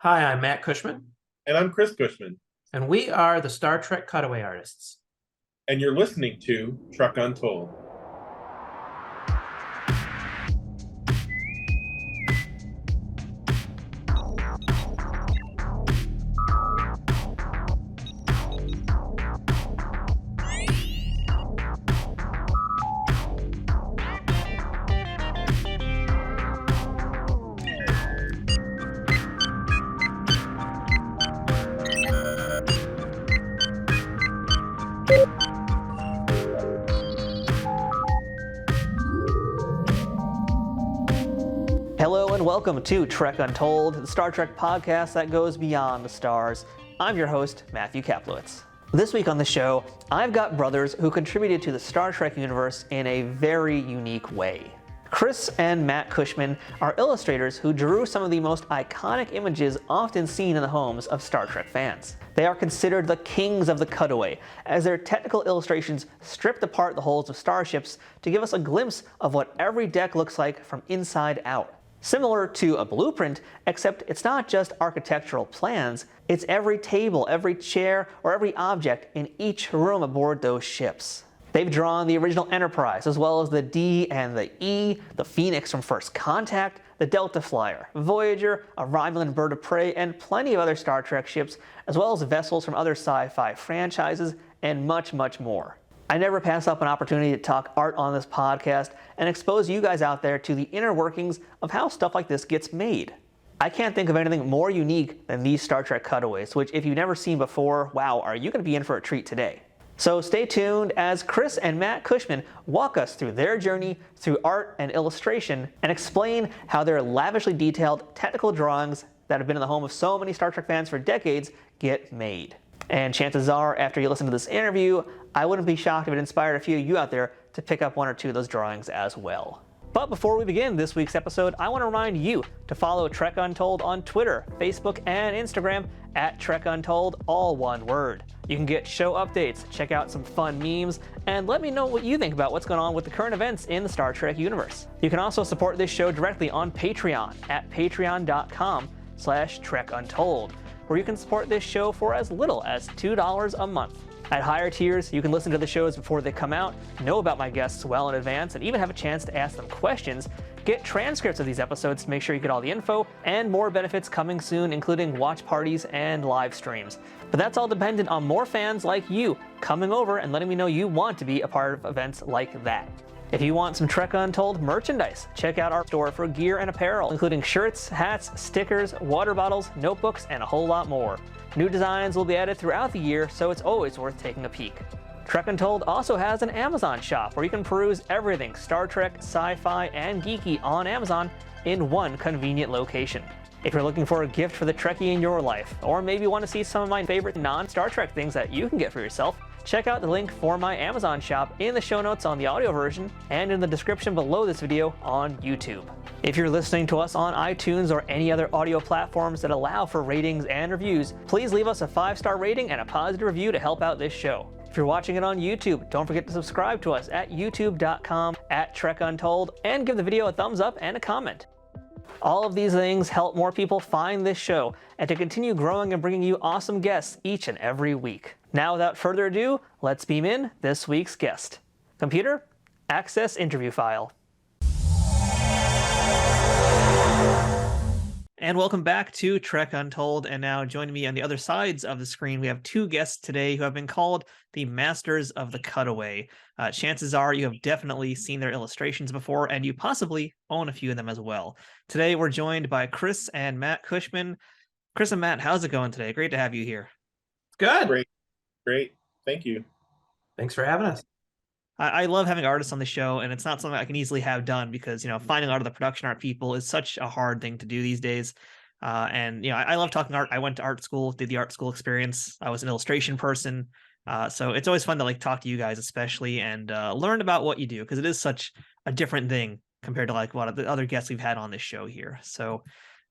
Hi, I'm Matt Cushman, And I'm Chris Cushman, and we are the Star Trek Cutaway artists. and you're listening to Truck Untold. Hello and welcome to Trek Untold, the Star Trek podcast that goes beyond the stars. I'm your host, Matthew Kaplowitz. This week on the show, I've got brothers who contributed to the Star Trek universe in a very unique way. Chris and Matt Cushman are illustrators who drew some of the most iconic images often seen in the homes of Star Trek fans. They are considered the kings of the cutaway, as their technical illustrations stripped apart the hulls of starships to give us a glimpse of what every deck looks like from inside out. Similar to a blueprint, except it's not just architectural plans, it's every table, every chair, or every object in each room aboard those ships. They've drawn the original Enterprise, as well as the D and the E, the Phoenix from First Contact, the Delta Flyer, Voyager, a Romulan bird of prey, and plenty of other Star Trek ships, as well as vessels from other sci-fi franchises, and much, much more. I never pass up an opportunity to talk art on this podcast and expose you guys out there to the inner workings of how stuff like this gets made. I can't think of anything more unique than these Star Trek cutaways, which if you've never seen before, wow, are you going to be in for a treat today. So stay tuned as Chris and Matt Cushman walk us through their journey through art and illustration and explain how their lavishly detailed technical drawings that have been in the home of so many Star Trek fans for decades get made. And chances are, after you listen to this interview, I wouldn't be shocked if it inspired a few of you out there to pick up one or two of those drawings as well. But before we begin this week's episode, I want to remind you to follow Trek Untold on Twitter, Facebook, and Instagram at Trek Untold, all one word. You can get show updates, check out some fun memes, and let me know what you think about what's going on with the current events in the Star Trek universe. You can also support this show directly on Patreon at patreon.com/TrekUntold, where you can support this show for as little as $2 a month. At higher tiers, you can listen to the shows before they come out, know about my guests well in advance, and even have a chance to ask them questions, get transcripts of these episodes to make sure you get all the info, and more benefits coming soon, including watch parties and live streams. But that's all dependent on more fans like you coming over and letting me know you want to be a part of events like that. If you want some Trek Untold merchandise, check out our store for gear and apparel, including shirts, hats, stickers, water bottles, notebooks, and a whole lot more. New designs will be added throughout the year, so it's always worth taking a peek. Trek Untold also has an Amazon shop where you can peruse everything Star Trek, sci-fi, and geeky on Amazon in one convenient location. If you're looking for a gift for the Trekkie in your life, or maybe want to see some of my favorite non-Star Trek things that you can get for yourself, check out the link for my Amazon shop in the show notes on the audio version and in the description below this video on YouTube. If you're listening to us on iTunes or any other audio platforms that allow for ratings and reviews, please leave us a 5-star rating and a positive review to help out this show. If you're watching it on YouTube, don't forget to subscribe to us at youtube.com/TrekUntold and give the video a thumbs up and a comment. All of these things help more people find this show and to continue growing and bringing you awesome guests each and every week. Now, without further ado, let's beam in this week's guest. Computer, access interview file. And welcome back to Trek Untold. And now joining me on the other sides of the screen, we have two guests today who have been called the Masters of the Cutaway. Chances are you have definitely seen their illustrations before, and you possibly own a few of them as well. Today, we're joined by Chris and Matt Cushman. Chris and Matt, how's it going today? Great to have you here. Good. Great. Thank you. Thanks for having us. I love having artists on the show, and it's not something I can easily have done because, finding a lot of the production art people is such a hard thing to do these days. I love talking art. I went to art school, did the art school experience. I was an illustration person. So it's always fun to talk to you guys, especially, and learn about what you do, because it is such a different thing compared to a lot of the other guests we've had on this show here. So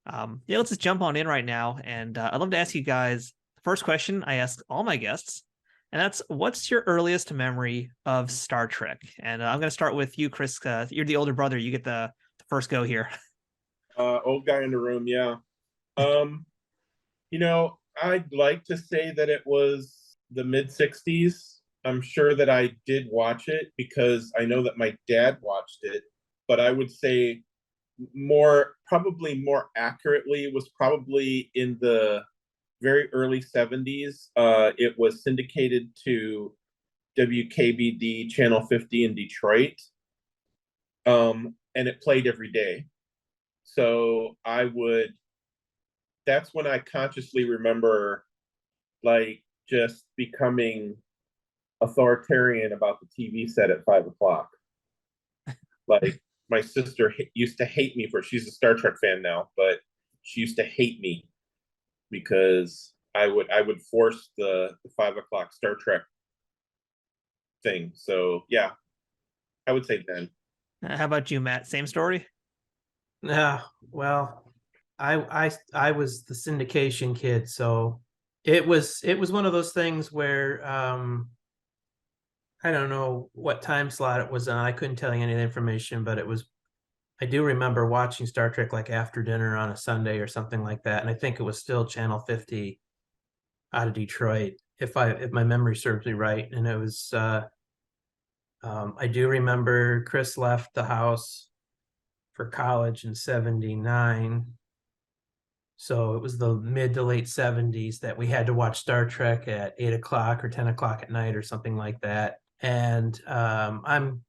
let's just jump on in right now. And I'd love to ask you guys the first question I ask all my guests. And that's, what's your earliest memory of Star Trek? And I'm going to start with you, Chris. You're the older brother. You get the first go here. Old guy in the room, yeah. I'd like to say that it was the mid 60s. I'm sure that I did watch it because I know that my dad watched it, but I would say probably more accurately, it was probably in the very early 70s. It was syndicated to WKBD Channel 50 in Detroit, and it played every day. So that's when I consciously remember like just becoming authoritarian about the TV set at 5 o'clock. Like my sister used to hate me she's a Star Trek fan now, but she used to hate me because I would force the 5 o'clock Star Trek thing. So yeah, I would say then. How about you, Matt? Same story? Yeah, well, I was the syndication kid, so it was one of those things where I don't know what time slot it was on. I couldn't tell you any of the information, but I do remember watching Star Trek like after dinner on a Sunday or something like that, and I think it was still Channel 50 out of Detroit, if my memory serves me right. And it was I do remember Chris left the house for college in 79. So it was the mid to late 70s that we had to watch Star Trek at 8 o'clock or 10 o'clock at night or something like that. And I'm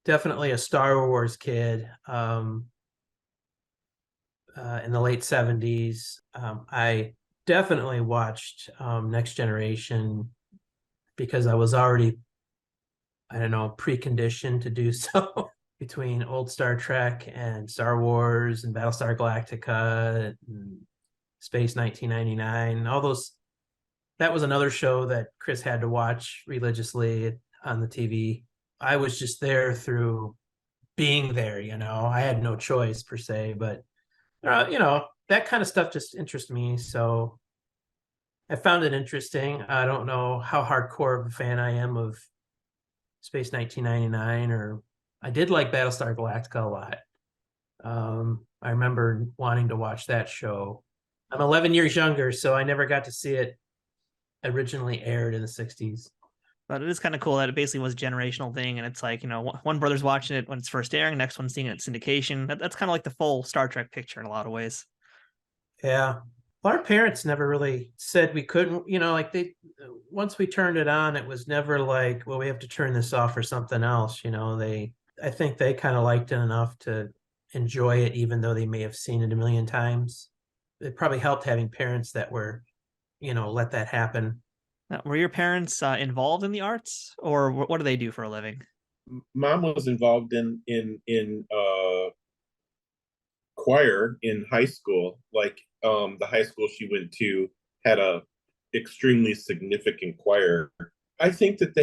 definitely a Star Wars kid. In the late 70s, I definitely watched Next Generation because I was already, I don't know, preconditioned to do so. Between old Star Trek and Star Wars and Battlestar Galactica and Space 1999, all those. That was another show that Chris had to watch religiously on the TV. I was just there through being there, I had no choice per se, but that kind of stuff just interests me. So I found it interesting. I don't know how hardcore of a fan I am of Space 1999, or I did like Battlestar Galactica a lot. I remember wanting to watch that show. I'm 11 years younger, so I never got to see it originally aired in the 60s. But it is kind of cool that it basically was a generational thing. And it's like, one brother's watching it when it's first airing, next one's seeing it in syndication. That's kind of like the full Star Trek picture in a lot of ways. Yeah. Our parents never really said we couldn't, once we turned it on, it was never like, well, we have to turn this off or something else. I think they kind of liked it enough to enjoy it, even though they may have seen it a million times. It probably helped having parents that were, let that happen. Now, were your parents involved in the arts, or what do they do for a living? Mom was involved in choir in high school. Like the high school she went to had a extremely significant choir. I think that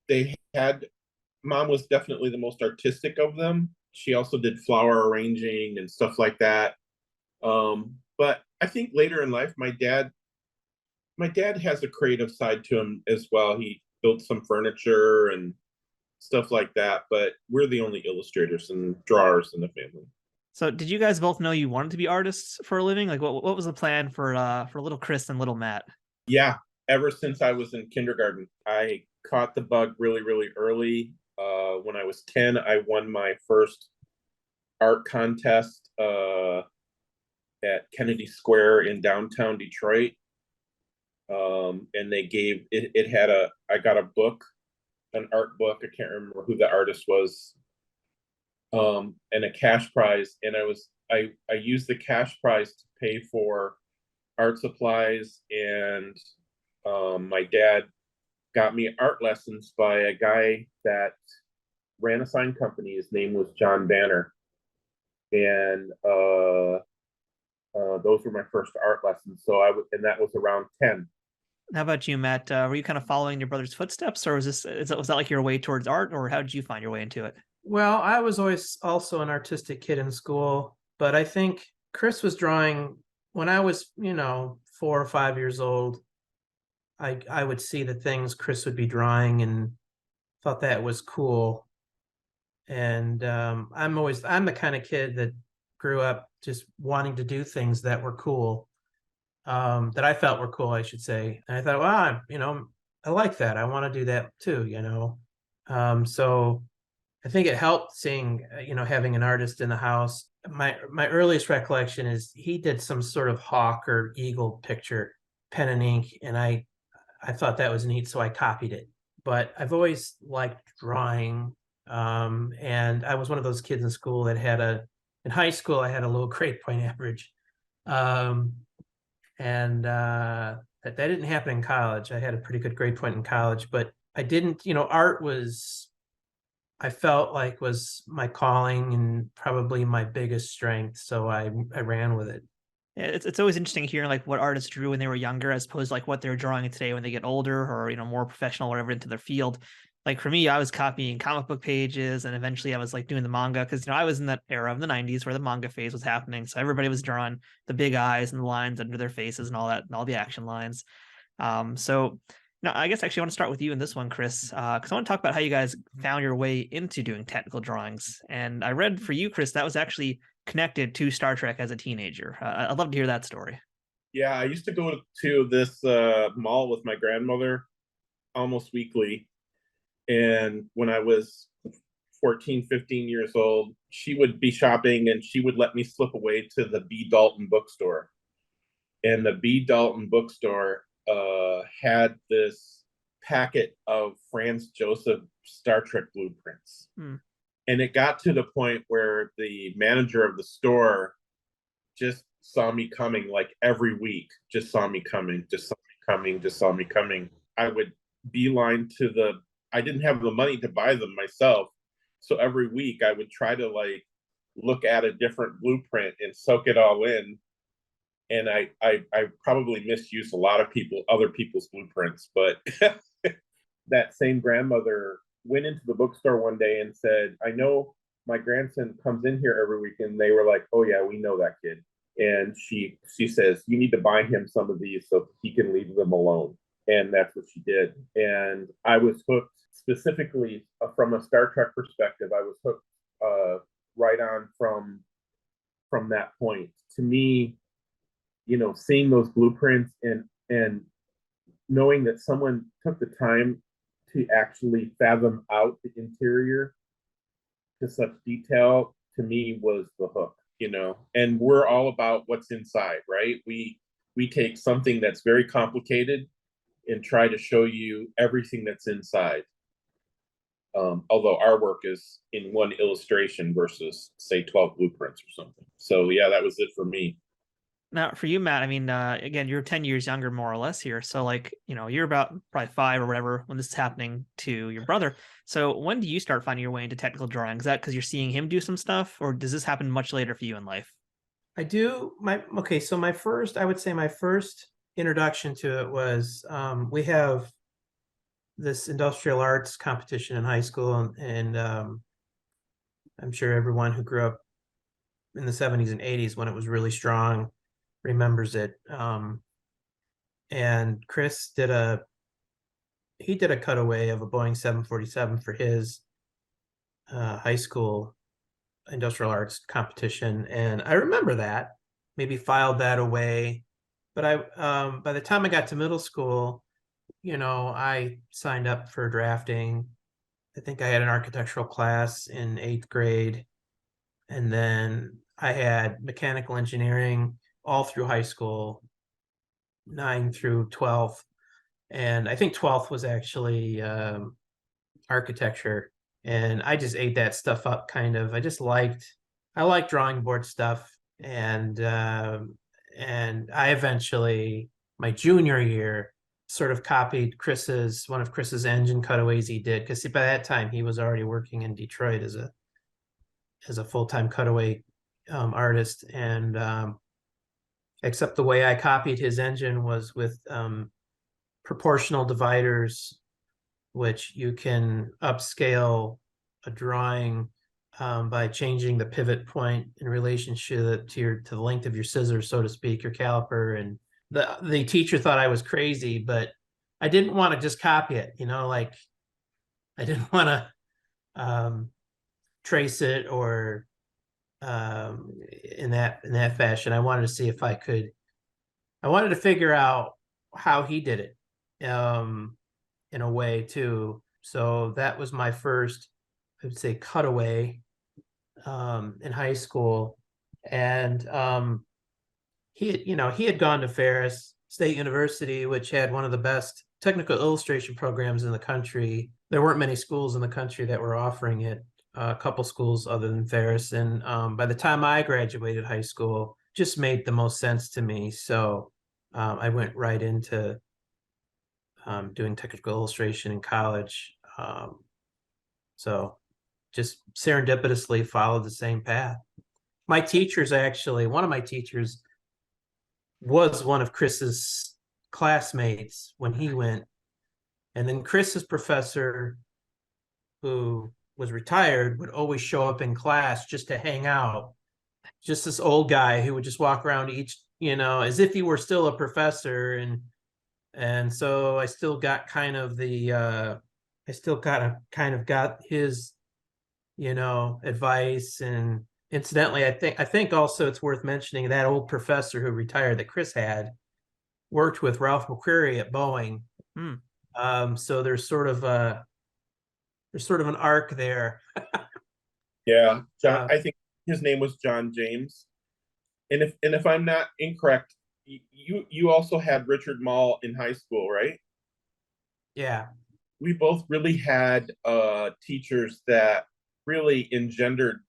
they had, Mom was definitely the most artistic of them. She also did flower arranging and stuff like that. But I think later in life, my dad has a creative side to him as well. He built some furniture and stuff like that, but we're the only illustrators and drawers in the family. So did you guys both know you wanted to be artists for a living? Like what was the plan for little Chris and little Matt? Yeah, ever since I was in kindergarten, I caught the bug really, really early. When I was 10, I won my first art contest at Kennedy Square in downtown Detroit. And they gave it had I got a book, an art book. I can't remember who the artist was. And a cash prize. And I used the cash prize to pay for art supplies. And my dad got me art lessons by a guy that ran a sign company. His name was John Banner. And those were my first art lessons. And that was around 10. How about you, Matt? Were you kind of following your brother's footsteps, or was that like your way towards art, or how did you find your way into it? Well, I was always also an artistic kid in school, but I think Chris was drawing when I was, 4 or 5 years old. I would see the things Chris would be drawing and thought that was cool. And I'm the kind of kid that grew up just wanting to do things that were cool. that I felt were cool, I should say. And I thought, wow, I like that. I want to do that too, So I think it helped seeing, having an artist in the house. My earliest recollection is he did some sort of hawk or eagle picture, pen and ink, and I thought that was neat, so I copied it. But I've always liked drawing, and I was one of those kids in school that in high school I had a low grade point average, um, and that didn't happen in college. I had a pretty good grade point in college, but I didn't. Art was I felt like was my calling and probably my biggest strength, so I ran with it. Yeah, it's always interesting hearing like what artists drew when they were younger as opposed to like what they're drawing today when they get older or more professional or whatever into their field. Like for me, I was copying comic book pages and eventually I was like doing the manga because I was in that era of the 90s where the manga phase was happening. So everybody was drawing the big eyes and the lines under their faces and all that and all the action lines. So no, I guess actually I want to start with you in this one, Chris, because I want to talk about how you guys found your way into doing technical drawings. And I read for you, Chris, that was actually connected to Star Trek as a teenager. I'd love to hear that story. Yeah, I used to go to this mall with my grandmother almost weekly. And when I was 14, 15 years old, she would be shopping and she would let me slip away to the B. Dalton bookstore. And the B. Dalton bookstore had this packet of Franz Joseph Star Trek blueprints. And it got to the point where the manager of the store just saw me coming like every week, just saw me coming, just saw me coming, just saw me coming. I would beeline I didn't have the money to buy them myself. So every week I would try to like look at a different blueprint and soak it all in. And I probably misused a lot of other people's blueprints, but that same grandmother went into the bookstore one day and said, I know my grandson comes in here every week. And they were like, oh yeah, we know that kid. And she says, you need to buy him some of these so he can leave them alone. And that's what she did. And I was hooked specifically from a Star Trek perspective. I was hooked right on from that point. To me, seeing those blueprints and knowing that someone took the time to actually fathom out the interior to such detail, to me was the hook. And we're all about what's inside, right? We take something that's very complicated and try to show you everything that's inside. Although our work is in one illustration versus say 12 blueprints or something. So yeah, that was it for me. Now, for you, Matt, I mean, again, you're 10 years younger, more or less here. So, like, you're about probably 5 or whatever when this is happening to your brother. So, when do you start finding your way into technical drawing? Is that because you're seeing him do some stuff, or does this happen much later for you in life? I do so I would say my first introduction to it was we have this industrial arts competition in high school, and I'm sure everyone who grew up in the 70s and 80s when it was really strong remembers it. And Chris did a cutaway of a Boeing 747 for his high school industrial arts competition, and I remember that, maybe filed that away. But by the time I got to middle school, I signed up for drafting. I think I had an architectural class in 8th grade, and then I had mechanical engineering all through high school, 9 through 12th, and I think 12th was actually architecture. And I just ate that stuff up kind of. I liked drawing board stuff, and I eventually, my junior year, sort of copied one of Chris's engine cutaways he did, because by that time he was already working in Detroit as a full-time cutaway artist. And except the way I copied his engine was with proportional dividers, which you can upscale a drawing by changing the pivot point in relationship to the length of your scissors, so to speak, your caliper. And the teacher thought I was crazy, but I didn't want to just copy it, like I didn't want to trace it or in that fashion. I wanted to see if I could I wanted to figure out how he did it, in a way too. So that was my first, I would say, cutaway, in high school. And he had gone to Ferris State University, which had one of the best technical illustration programs in the country. There weren't many schools in the country that were offering it, a couple schools other than Ferris. And by the time I graduated high school, just made the most sense to me. So I went right into doing technical illustration in college. So just serendipitously followed the same path. My teachers, actually, one of my teachers was one of Chris's classmates when he went. And then Chris's professor, who was retired, would always show up in class just to hang out. Just this old guy who would just walk around each, as if he were still a professor. And so I still got kind of got his, advice. And incidentally, I think also it's worth mentioning that old professor who retired that Chris had worked with Ralph McQuarrie at Boeing. So there's sort of an arc there. Yeah, John. I think his name was John James, and if I'm not incorrect, you also had Richard Mall in high school, right? Yeah. We both really had teachers that really engendered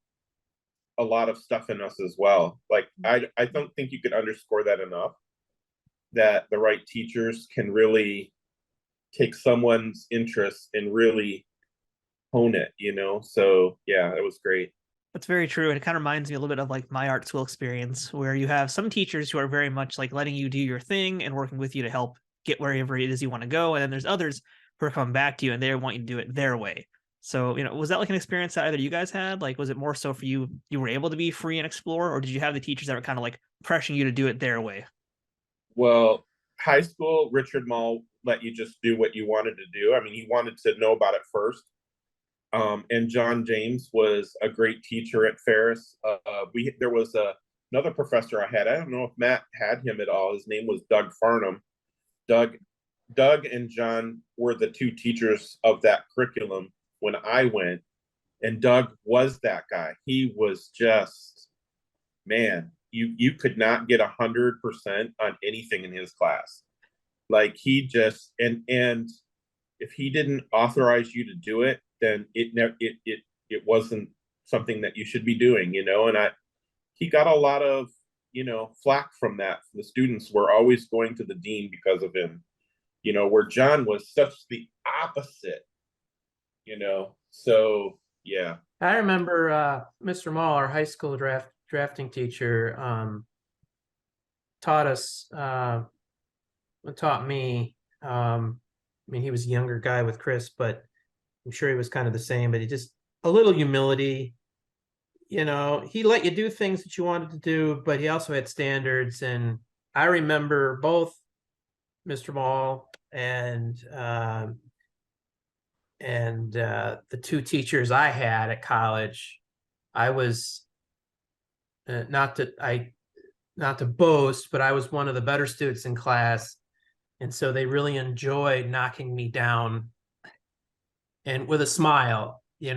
a lot of stuff in us as well. Like I don't think you could underscore that enough, that the right teachers can really take someone's interest and really hone it, So yeah, it was great. That's very true. And it kind of reminds me a little bit of like my art school experience, where you have some teachers who are very much like letting you do your thing and working with you to help get wherever it is you want to go. And then there's others who are coming back to you and they want you to do it their way. So, was that like an experience that either you guys had? Like, was it more so for you, you were able to be free and explore, or did you have the teachers that were kind of like pressuring you to do it their way? Well, high school, Richard Mall let you just do what you wanted to do. I mean, he wanted to know about it first. And John James was a great teacher at Ferris. There was another professor I had. I don't know if Matt had him at all. His name was Doug Farnham. Doug and John were the two teachers of that curriculum when I went, and Doug was that guy. He was just, man, you could not get 100% on anything in his class. Like he just and if he didn't authorize you to do it, then it wasn't something that you should be doing, And he got a lot of flack from that. The students were always going to the dean because of him, where John was such the opposite, So yeah. I remember Mr. Mall, our high school drafting teacher, taught me. I mean, he was a younger guy with Chris, but I'm sure he was kind of the same. But he just a little humility. He let you do things that you wanted to do, but he also had standards. And I remember both Mr. Mall and the two teachers I had at college. I was not to boast, but I was one of the better students in class. And so they really enjoyed knocking me down, and with a smile, and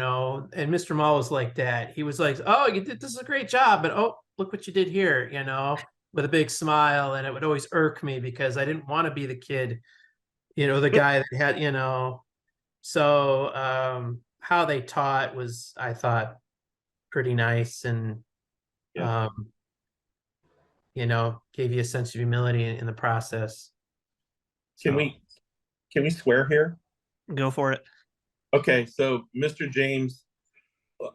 Mr. Mall was like that. He was like, "Oh, you did, this is a great job, but oh, look what you did here," with a big smile. And it would always irk me because I didn't want to be the kid, the guy that had, so how they taught was, I thought, pretty nice. And Yeah. gave you a sense of humility in the process. Can we swear here? Go for it. Okay, so Mr. James,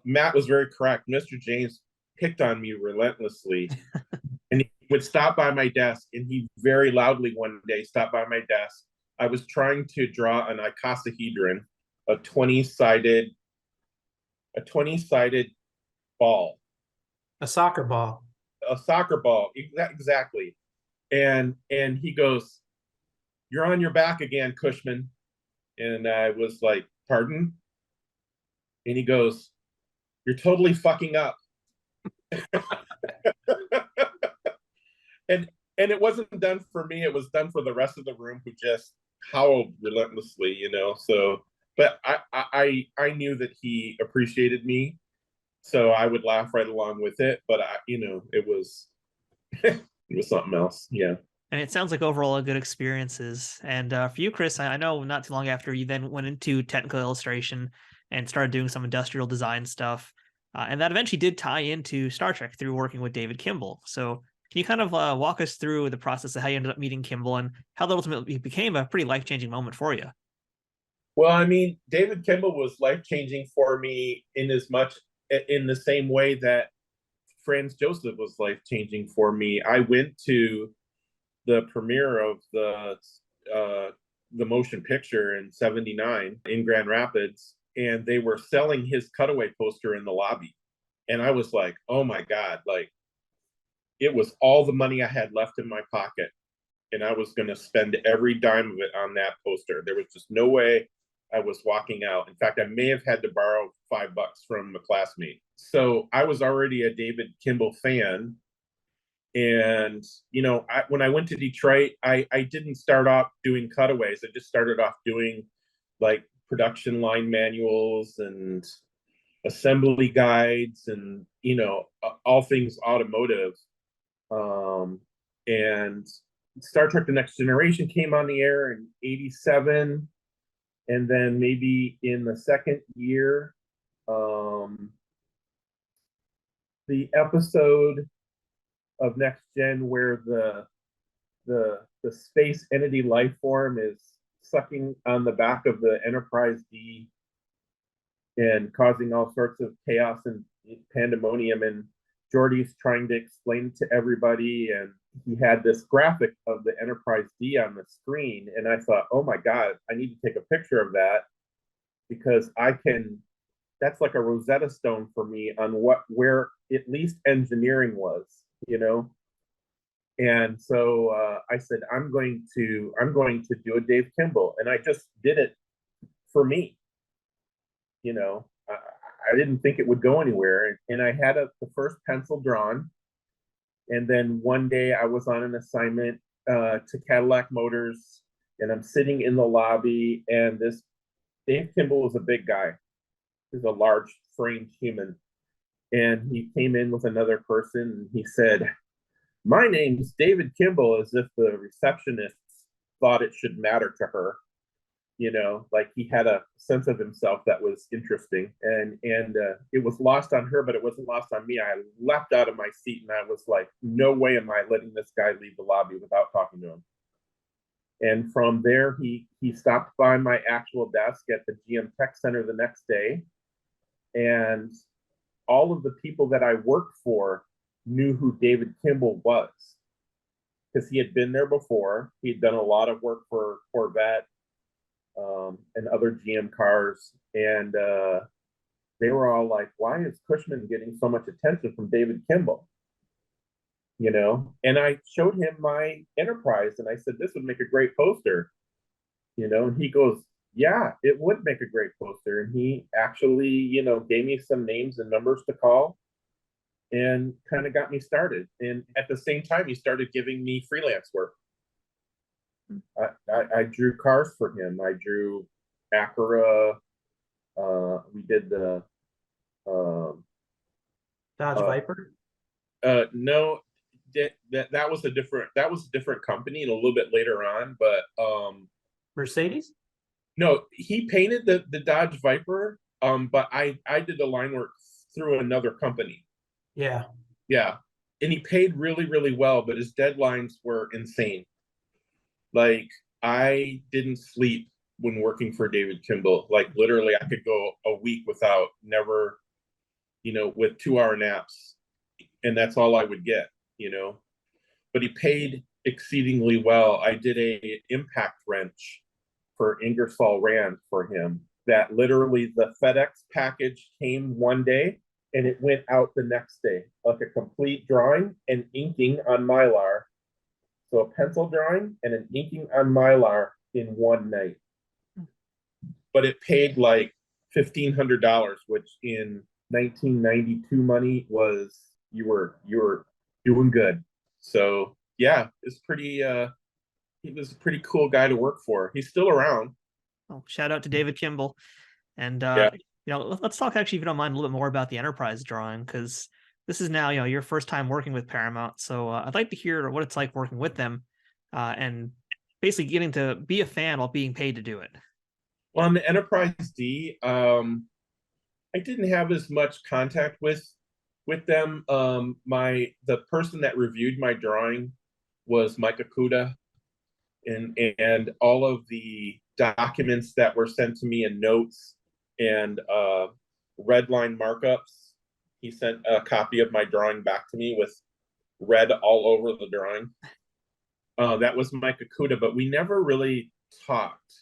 Matt was very correct. Mr. James picked on me relentlessly. And he would stop by my desk, and he very loudly one day stopped by my desk. I was trying to draw an icosahedron, a 20-sided ball. A soccer ball. A soccer ball, exactly. And he goes, "You're on your back again, Cushman." And I was like, "Pardon?" And he goes, "You're totally fucking up." and and it wasn't done for me, it was done for the rest of the room, who just howled relentlessly, so but I knew that he appreciated me, so I would laugh right along with it, but it was it was something else. Yeah. And it sounds like overall a good experiences. And for you, Chris, I know not too long after you then went into technical illustration and started doing some industrial design stuff. And that eventually did tie into Star Trek through working with David Kimble. So can you kind of walk us through the process of how you ended up meeting Kimble and how that ultimately became a pretty life-changing moment for you? Well, I mean, David Kimble was life-changing for me in the same way that Franz Joseph was life-changing for me. I went to the premiere of the motion picture in '79 in Grand Rapids, and they were selling his Cutaway poster in the lobby. And I was like, oh my God, like it was all the money I had left in my pocket. And I was going to spend every dime of it on that poster. There was just no way I was walking out. In fact, I may have had to borrow $5 from a classmate. So I was already a David Kimble fan. And, when I went to Detroit, I didn't start off doing cutaways. I just started off doing like production line manuals and assembly guides and, all things automotive. And Star Trek The Next Generation came on the air in '87. And then maybe in the second year, the episode of Next Gen where the space entity life form is sucking on the back of the Enterprise D and causing all sorts of chaos and pandemonium, and Geordi's trying to explain to everybody, and he had this graphic of the Enterprise D on the screen, and I thought, oh my God, I need to take a picture of that, because that's like a Rosetta Stone for me on where at least engineering was, And so I said, I'm going to do a Dave Kimble, and I just did it for me. I didn't think it would go anywhere, and I had the first pencil drawn, and then one day I was on an assignment to Cadillac Motors, and I'm sitting in the lobby, and this Dave Kimble was a big guy. He's a large framed human, and he came in with another person, and he said, "My name's David Kimble," as if the receptionist thought it should matter to her. Like he had a sense of himself that was interesting, and it was lost on her, but it wasn't lost on me. I leapt out of my seat, and I was like, no way am I letting this guy leave the lobby without talking to him. And from there, he stopped by my actual desk at the GM Tech Center the next day, and all of the people that I worked for knew who David Kimble was, because he had been there before. He'd done a lot of work for Corvette and other GM cars, and they were all like, why is Cushman getting so much attention from David Kimble? And I showed him my Enterprise, and I said, this would make a great poster, and he goes, yeah, it would make a great poster. And he actually, gave me some names and numbers to call and kind of got me started. And at the same time, he started giving me freelance work. I drew cars for him. I drew Acura. We did the Dodge Viper. No, that was a different company, and a little bit later on. But Mercedes. No, he painted the Dodge Viper. But I did the line work through another company. Yeah. Yeah, and he paid really, really well, but his deadlines were insane. Like, I didn't sleep when working for David Kimble. Like, literally, I could go a week without never, with 2-hour naps. And that's all I would get, But he paid exceedingly well. I did a impact wrench for Ingersoll Rand for him that literally the FedEx package came one day and it went out the next day. Like a complete drawing and inking on Mylar. So a pencil drawing and an inking on Mylar in one night. But it paid like $1,500, which in 1992 money was, you were doing good. So yeah, it's pretty. He was a pretty cool guy to work for. He's still around. Well, shout out to David Kimble. And Yeah. let's talk actually, if you don't mind, a little bit more about the Enterprise drawing, because this is now your first time working with Paramount. So I'd like to hear what it's like working with them, and basically getting to be a fan while being paid to do it. Well, on the Enterprise D, I didn't have as much contact with them. The person that reviewed my drawing was Mike Akuda, and all of the documents that were sent to me and notes and red line markups. He sent a copy of my drawing back to me with red all over the drawing. That was Mike Akuda, but we never really talked,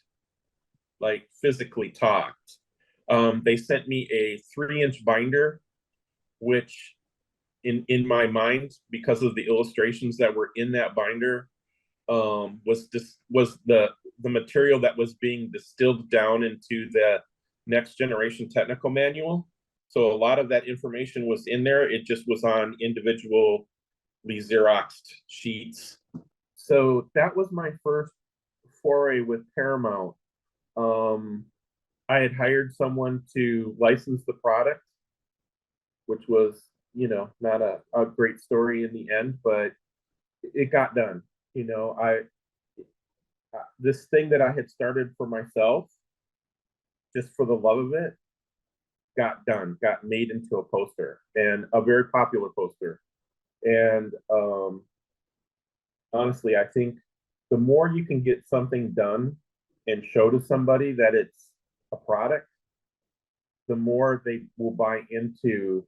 like physically talked. They sent me a 3-inch binder, which in my mind, because of the illustrations that were in that binder, was the material that was being distilled down into the Next Generation technical manual. So a lot of that information was in there. It just was on individually Xeroxed sheets. So that was my first foray with Paramount. I had hired someone to license the product, which was, not a great story in the end, but it got done. This thing that I had started for myself, just for the love of it, got done, got made into a poster, and a very popular poster. And honestly, I think the more you can get something done and show to somebody that it's a product, the more they will buy into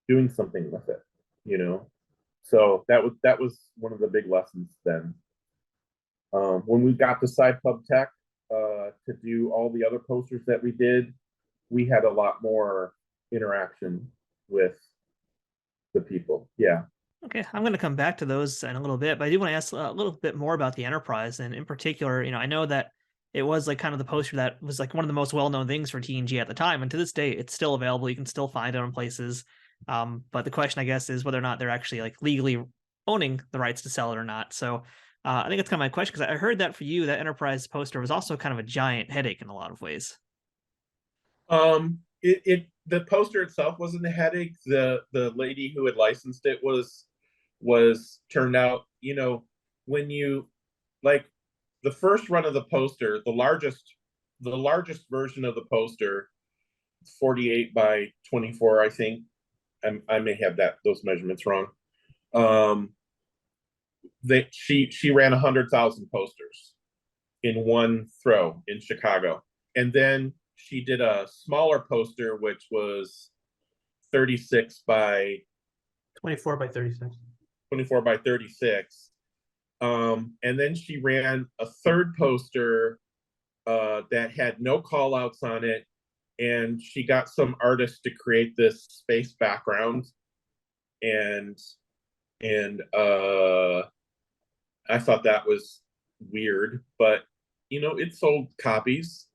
doing something with it, So that was one of the big lessons then. When we got to SciPub Tech to do all the other posters that we did, we had a lot more interaction with the people. Yeah. Okay, I'm going to come back to those in a little bit, but I do want to ask a little bit more about the Enterprise, and in particular, I know that it was like kind of the poster that was like one of the most well-known things for TNG at the time, and to this day, it's still available. You can still find it in places. But the question, I guess, is whether or not they're actually like legally owning the rights to sell it or not. So I think that's kind of my question, because I heard that for you, that Enterprise poster was also kind of a giant headache in a lot of ways. The poster itself wasn't a headache. The lady who had licensed it was turned out, when you like the first run of the poster, the largest version of the poster, 48 by 24, I think. I may have those measurements wrong. She ran 100,000 posters in one throw in Chicago, and then she did a smaller poster, which was 36 by 24 by 36. 24 by 36. And then she ran a third poster that had no call outs on it. And she got some artists to create this space background. And I thought that was weird, but it sold copies.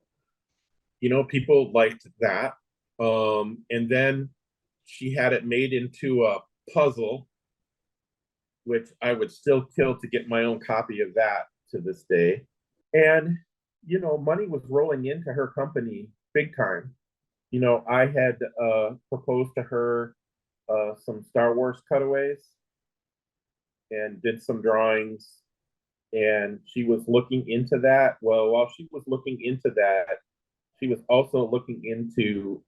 People liked that. And then she had it made into a puzzle, which I would still kill to get my own copy of that to this day. And, money was rolling into her company big time. I had proposed to her some Star Wars cutaways and did some drawings, and she was looking into that. Well, while she was looking into that, she was also looking into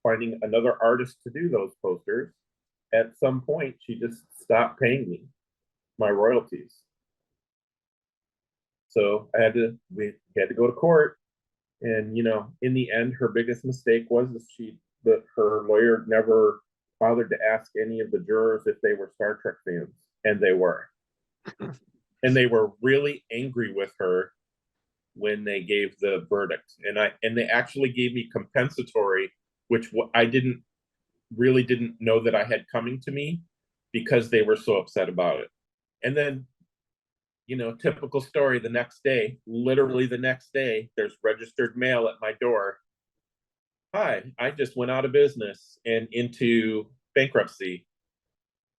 finding another artist to do those posters. At some point, she just stopped paying me my royalties. So we had to go to court. And, in the end, her biggest mistake was that her lawyer never bothered to ask any of the jurors if they were Star Trek fans. And they were. And they were really angry with her when they gave the verdict. And they actually gave me compensatory, which I didn't know that I had coming to me, because they were so upset about it. And then, typical story, literally the next day, there's registered mail at my door. Hi, I just went out of business and into bankruptcy.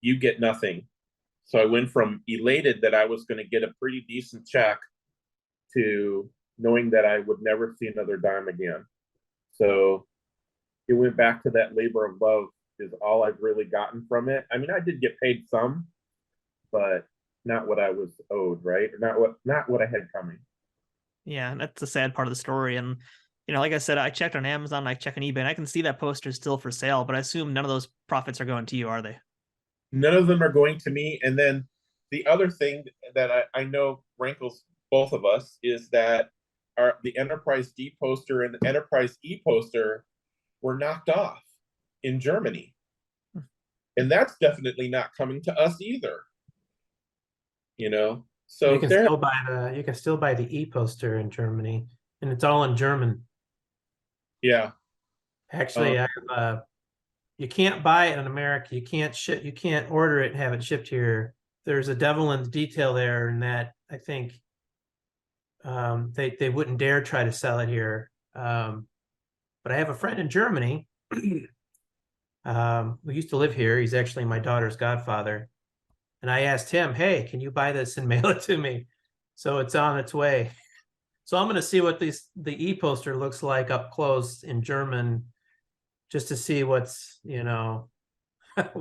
You get nothing. So I went from elated that I was going to get a pretty decent check to knowing that I would never see another dime again. So it went back to that labor of love is all I've really gotten from it. I mean, I did get paid some, but not what I was owed, right? Or not what I had coming. Yeah, that's the sad part of the story. And like I said, I checked on Amazon, I checked on eBay, and I can see that poster is still for sale, but I assume none of those profits are going to you, are they? None of them are going to me. And then the other thing that I know rankles both of us is that the Enterprise D poster and the Enterprise E poster were knocked off in Germany. And that's definitely not coming to us either. So you can still buy the E poster in Germany, and it's all in German. Yeah. Actually, you can't buy it in America. You can't order it and have it shipped here. There's a devil in the detail there, and that I think they wouldn't dare try to sell it here. But I have a friend in Germany who used to live here. He's actually my daughter's godfather. And I asked him, hey, can you buy this and mail it to me? So it's on its way. So I'm going to see what the e-poster looks like up close in German, just to see what's, how it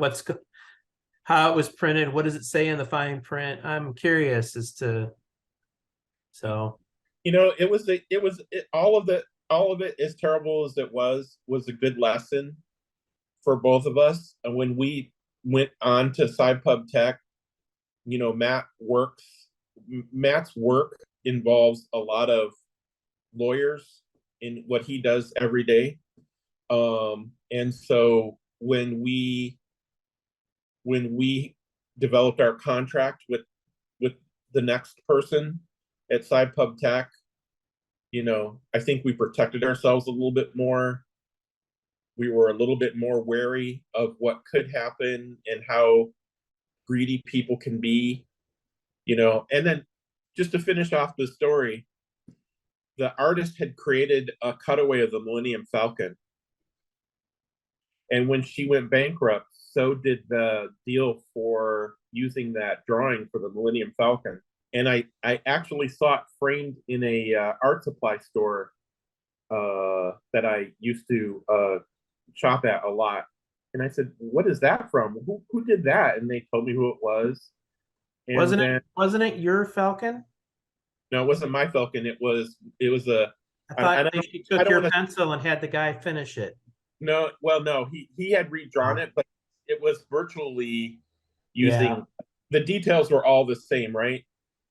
was printed. What does it say in the fine print? I'm curious as to, so. All of it, as terrible as it was a good lesson for both of us. And when we went on to SciPub Tech, Matt's work involves a lot of lawyers in what he does every day. And so when we developed our contract with the next person at SciPub Tech, I think we protected ourselves a little bit more. We were a little bit more wary of what could happen and how greedy people can be, and then just to finish off the story, the artist had created a cutaway of the Millennium Falcon. And when she went bankrupt, so did the deal for using that drawing for the Millennium Falcon. And I actually saw it framed in a art supply store that I used to shop at a lot. And I said, "What is that from? Who did that?" And they told me who it was. And wasn't it your Falcon? No, it wasn't my Falcon. It was a. I thought she took your pencil and had the guy finish it. No, well, no, he had redrawn it, but it was virtually using the details were all the same, right?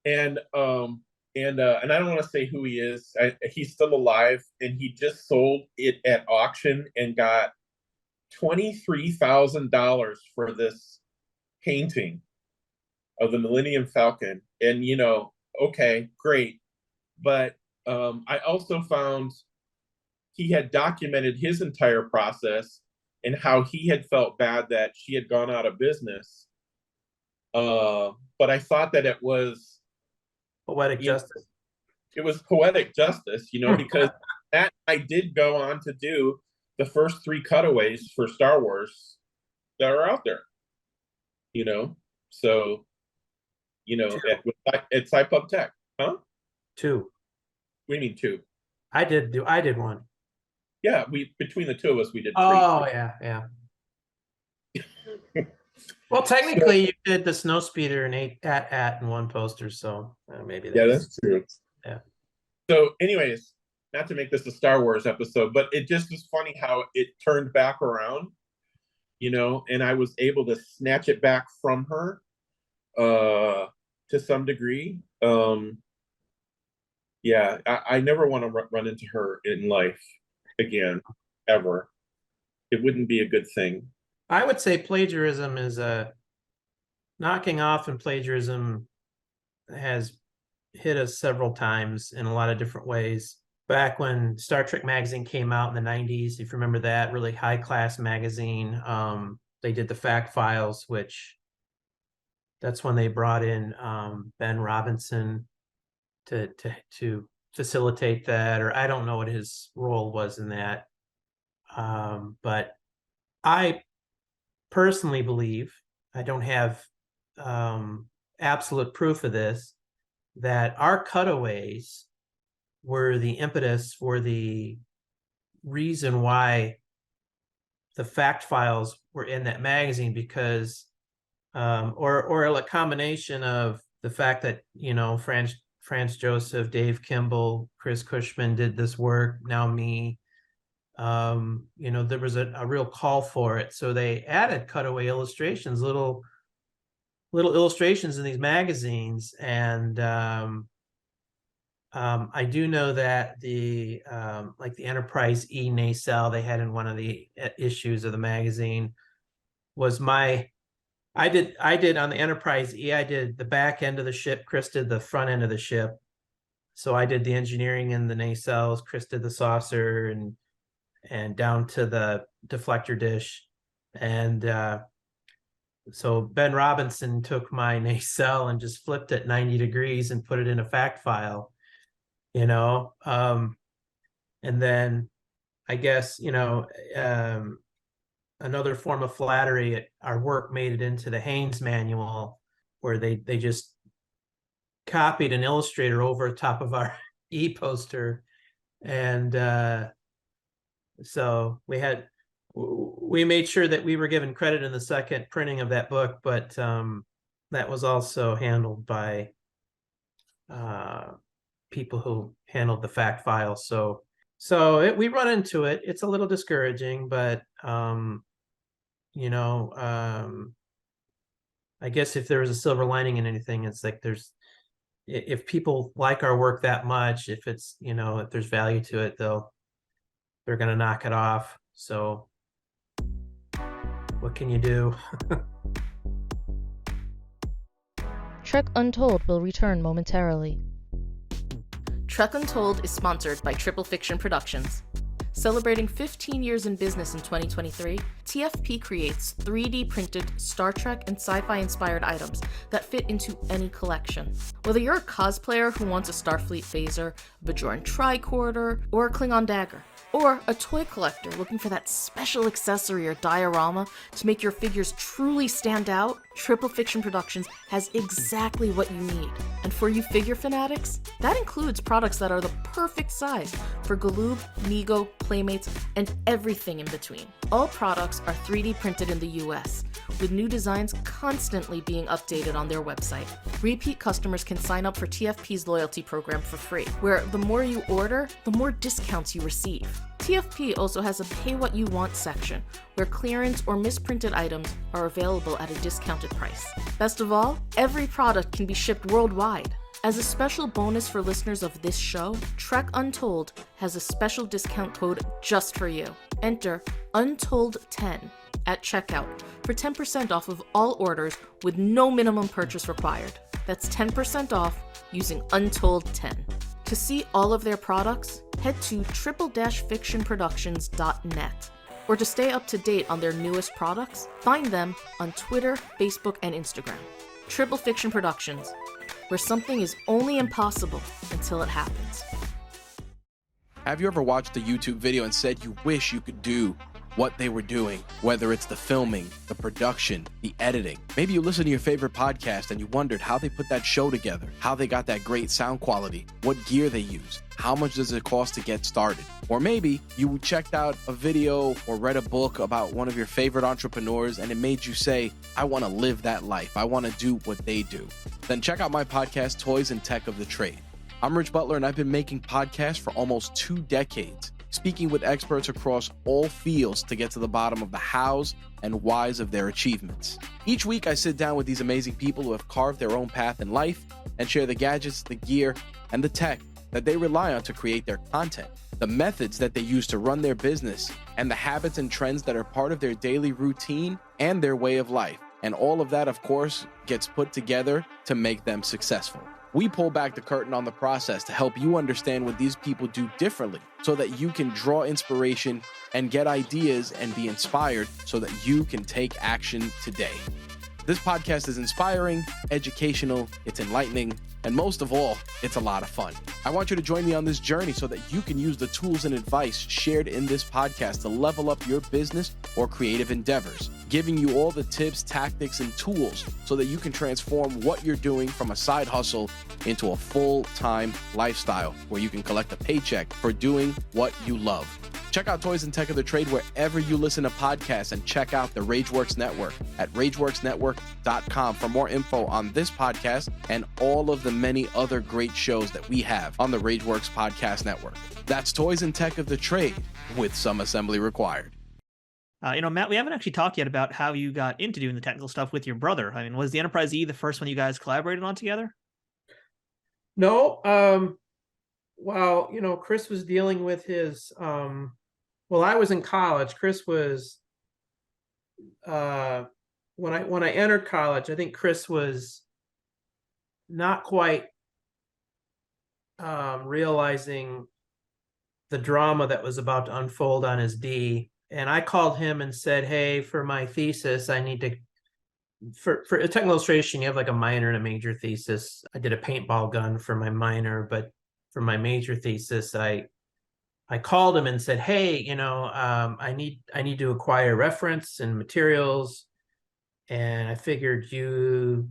And I don't want to say who he is. He's still alive, and he just sold it at auction and got $23,000 for this painting of the Millennium Falcon. And okay, great, but I also found he had documented his entire process and how he had felt bad that she had gone out of business. But I thought that it was poetic justice. It was poetic justice, because that I did go on to do the first 3 cutaways for Star Wars that are out there. So at SciPub Tech, huh? 2. We mean 2. I did 1. Yeah, between the two of us, we did 3. Oh, yeah. Well, technically, you did the Snowspeeder and 8 at in one poster, so maybe that's true. Yeah. So, anyways, not to make this a Star Wars episode, but it just is funny how it turned back around, and I was able to snatch it back from her to some degree. Yeah, I never want to run into her in life again, ever. It wouldn't be a good thing. I would say plagiarism is knocking off, and plagiarism has hit us several times in a lot of different ways. Back when Star Trek magazine came out in the 90s, if you remember that, really high-class magazine, they did the fact files, which that's when they brought in Ben Robinson to facilitate that, or I don't know what his role was in that. But I personally believe, I don't have absolute proof of this, that our cutaways were the impetus for the reason why the fact files were in that magazine, because or a combination of the fact that, you know, Franz Joseph, Dave Kimble, Chris Cushman did this work, now me. You know, there was a real call for it, so they added cutaway illustrations, little illustrations in these magazines. And I do know that the like the Enterprise E nacelle they had in one of the issues of the magazine was I did on the Enterprise E, I did the back end of the ship, Chris did the front end of the ship. So I did the engineering in the nacelles, Chris did the saucer and down to the deflector dish. And so Ben Robinson took my nacelle and just flipped it 90 degrees and put it in a fact file, you know. And then I guess, you know, another form of flattery, our work made it into the Haynes manual, where they just copied an illustrator over top of our e-poster. And so we made sure that we were given credit in the second printing of that book, but that was also handled by people who handled the fact file. So we run into it. It's a little discouraging, but you know, I guess if there was a silver lining in anything, it's like if people like our work that much, if it's, you know, if there's value to it, they're going to knock it off. So what can you do? Trek Untold will return momentarily. Trek Untold is sponsored by Triple Fiction Productions. Celebrating 15 years in business in 2023, TFP creates 3D printed Star Trek and sci-fi inspired items that fit into any collection. Whether you're a cosplayer who wants a Starfleet phaser, a Bajoran tricorder, or a Klingon dagger, or a toy collector looking for that special accessory or diorama to make your figures truly stand out, Triple Fiction Productions has exactly what you need. And for you figure fanatics, that includes products that are the perfect size for Galoob, Mego, Playmates, and everything in between. All products are 3D printed in the US, with new designs constantly being updated on their website. Repeat customers can sign up for TFP's loyalty program for free, where the more you order, the more discounts you receive. TFP also has a pay what you want section, where clearance or misprinted items are available at a discounted price. Best of all, every product can be shipped worldwide. As a special bonus for listeners of this show, Trek Untold has a special discount code just for you. Enter Untold10 at checkout for 10% off of all orders with no minimum purchase required. That's 10% off using Untold10. To see all of their products, head to triple-fictionproductions.net. Or to stay up to date on their newest products, find them on Twitter, Facebook, and Instagram. Triple Fiction Productions, where something is only impossible until it happens. Have you ever watched a YouTube video and said you wish you could do what they were doing? Whether it's the filming, the production, the editing. Maybe you listen to your favorite podcast and you wondered how they put that show together, how they got that great sound quality, what gear they use, how much does it cost to get started? Or maybe you checked out a video or read a book about one of your favorite entrepreneurs and it made you say, I want to live that life. I want to do what they do. Then check out my podcast, Toys and Tech of the Trade. I'm Rich Butler and I've been making podcasts for almost 2 decades, speaking with experts across all fields to get to the bottom of the hows and whys of their achievements. Each week I sit down with these amazing people who have carved their own path in life and share the gadgets, the gear, and the tech that they rely on to create their content, the methods that they use to run their business, and the habits and trends that are part of their daily routine and their way of life. And all of that, of course, gets put together to make them successful. We pull back the curtain on the process to help you understand what these people do differently so that you can draw inspiration and get ideas and be inspired so that you can take action today. This podcast is inspiring, educational, it's enlightening, and most of all, it's a lot of fun. I want you to join me on this journey so that you can use the tools and advice shared in this podcast to level up your business or creative endeavors, giving you all the tips, tactics, and tools so that you can transform what you're doing from a side hustle into a full-time lifestyle where you can collect a paycheck for doing what you love. Check out Toys and Tech of the Trade wherever you listen to podcasts, and check out the RageWorks Network at RageWorksNetwork.com for more info on this podcast and all of the many other great shows that we have on the RageWorks Podcast Network. That's Toys and Tech of the Trade, with some assembly required. Matt, we haven't actually talked yet about how you got into doing the technical stuff with your brother. I mean, was the Enterprise E the first one you guys collaborated on together? No, well, Chris was dealing with his, well, I was in college. Chris was, when I entered college, I think Chris was not quite realizing the drama that was about to unfold on his D. And I called him and said, hey, for my thesis, I need to, for a technical illustration, you have like a minor and a major thesis. I did a paintball gun for my minor, but for my major thesis, I called him and said, hey, I need to acquire reference and materials. And I figured you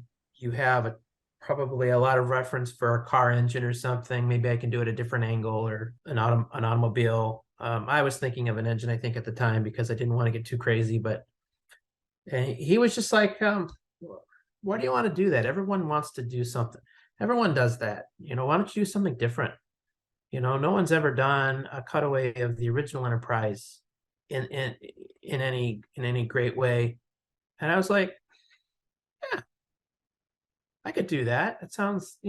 have probably a lot of reference for a car engine or something. Maybe I can do it a different angle, or an automobile. I was thinking of an engine, I think, at the time, because I didn't want to get too crazy, and he was just like, why do you want to do that? Everyone wants to do something. Everyone does that. Why don't you do something different? No one's ever done a cutaway of the original Enterprise in any great way. And I was like, yeah, I could do that. It sounds,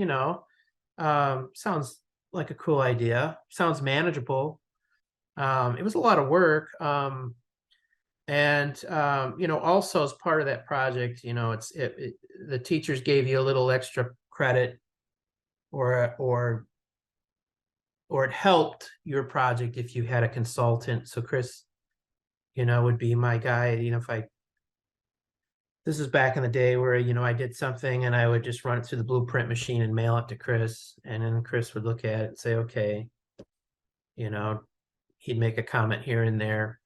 sounds like a cool idea. Sounds manageable. It was a lot of work. Also as part of that project, the teachers gave you a little extra credit, or it helped your project if you had a consultant. So Chris, would be my guy. This is back in the day where, I did something and I would just run it through the blueprint machine and mail it to Chris. And then Chris would look at it and say, okay, he'd make a comment here and there.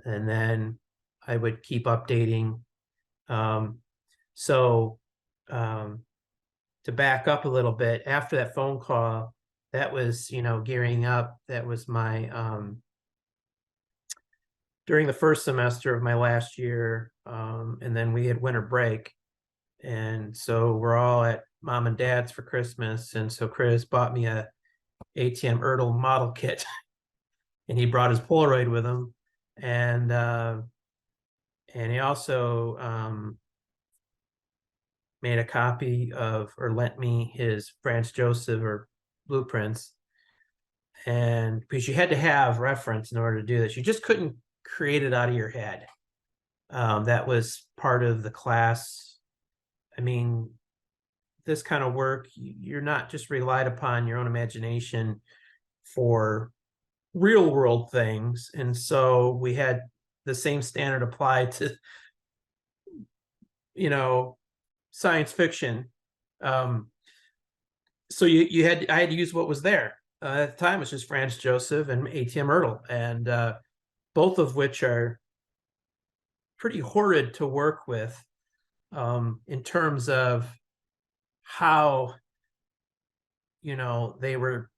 And then I would keep updating. To back up a little bit, after that phone call, that was, gearing up. That was my, during the first semester of my last year. And then we had winter break. And so we're all at mom and dad's for Christmas. And so Chris bought me a ATM Ertl model kit, and he brought his Polaroid with him. And he also made a copy of, or lent me, his Franz Joseph or blueprints. And because you had to have reference in order to do this, you just couldn't create it out of your head. That was part of the class. I mean, this kind of work, you're not just relied upon your own imagination for real world things. And so we had the same standard applied to, science fiction. So I had to use what was there. At the time, it was just Franz Joseph and ATM Ertl, and both of which are pretty horrid to work with, in terms of how, they were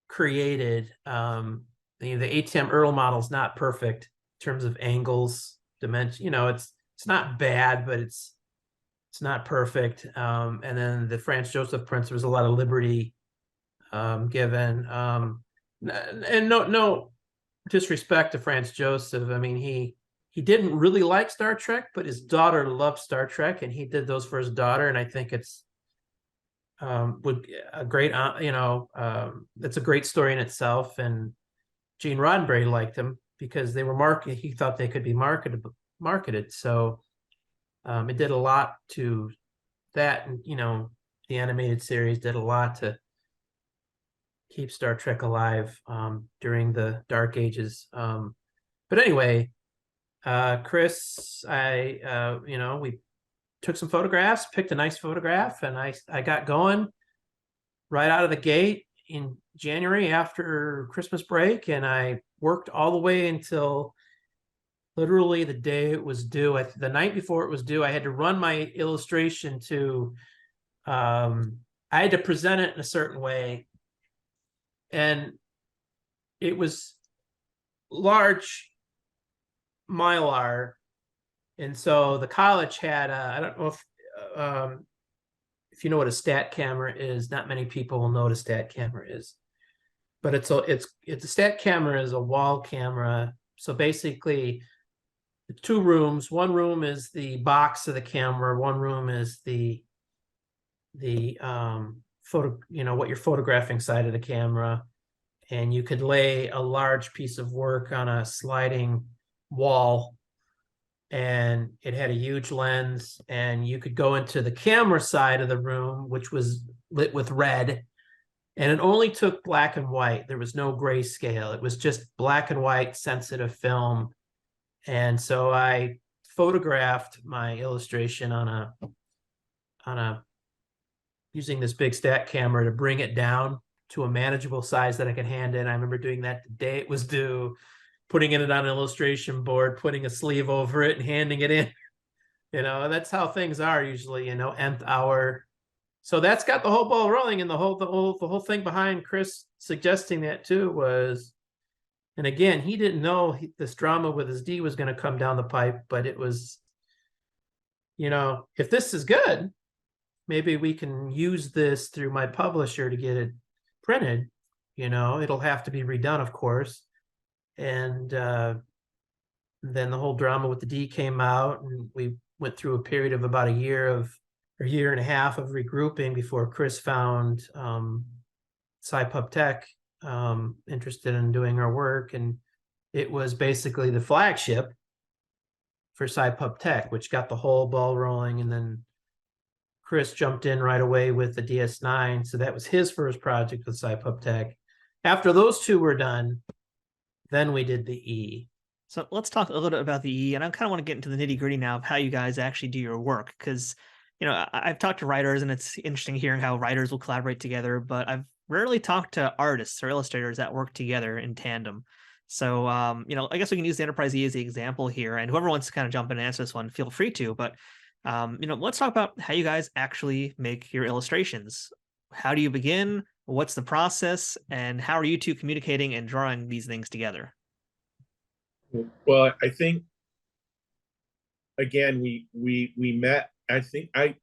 created. The ATM Ertl model is not perfect in terms of angles, dimension. It's not bad, but it's not perfect. And then the Franz Joseph prints, there was a lot of liberty given. And no disrespect to Franz Joseph. I mean, he didn't really like Star Trek, but his daughter loved Star Trek, and he did those for his daughter. And I think it's a great, it's a great story in itself. And Gene Roddenberry liked them because they were he thought they could be marketed. So it did a lot to that. And, the animated series did a lot to keep Star Trek alive during the dark ages. But anyway, Chris, we took some photographs, picked a nice photograph, and I got going right out of the gate in January after Christmas break, and I worked all the way until literally the day it was due. The night before it was due, I had to run my illustration to I had to present it in a certain way, and it was large Mylar, and so the college had I don't know if you know what a stat camera is. Not many people will know what a stat camera is, but it's a stat camera is a wall camera. So basically, the two rooms. One room is the box of the camera. One room is the photo, what you're photographing side of the camera, and you could lay a large piece of work on a sliding wall, and it had a huge lens, and you could go into the camera side of the room, which was lit with red, and it only took black and white. There was no grayscale. It was just black and white sensitive film. And so I photographed my illustration on a using this big stat camera to bring it down to a manageable size that I could hand in. I remember doing that the day it was due, putting it on an illustration board, putting a sleeve over it and handing it in. That's how things are usually, nth hour. So that's got the whole ball rolling, and the whole thing behind Chris suggesting that too was, and again, he didn't know this drama with his D was going to come down the pipe, but it was, if this is good, maybe we can use this through my publisher to get it printed. It'll have to be redone, of course. And then the whole drama with the D came out, and we went through a period of about a year and a half of regrouping before Chris found Sci-Pub Tech interested in doing our work. And it was basically the flagship for Sci-Pub Tech, which got the whole ball rolling. And then Chris jumped in right away with the DS9. So that was his first project with Sci-Pub Tech. After those two were done, then we did the E. So let's talk a little bit about the E, and I kind of want to get into the nitty gritty now of how you guys actually do your work, because I've talked to writers, and it's interesting hearing how writers will collaborate together, but I've rarely talked to artists or illustrators that work together in tandem. So I guess we can use the Enterprise E as the example here, and whoever wants to kind of jump in and answer this one, feel free to. But let's talk about how you guys actually make your illustrations. How do you begin? What's the process, and how are you two communicating and drawing these things together? Well, I think again we met. I think I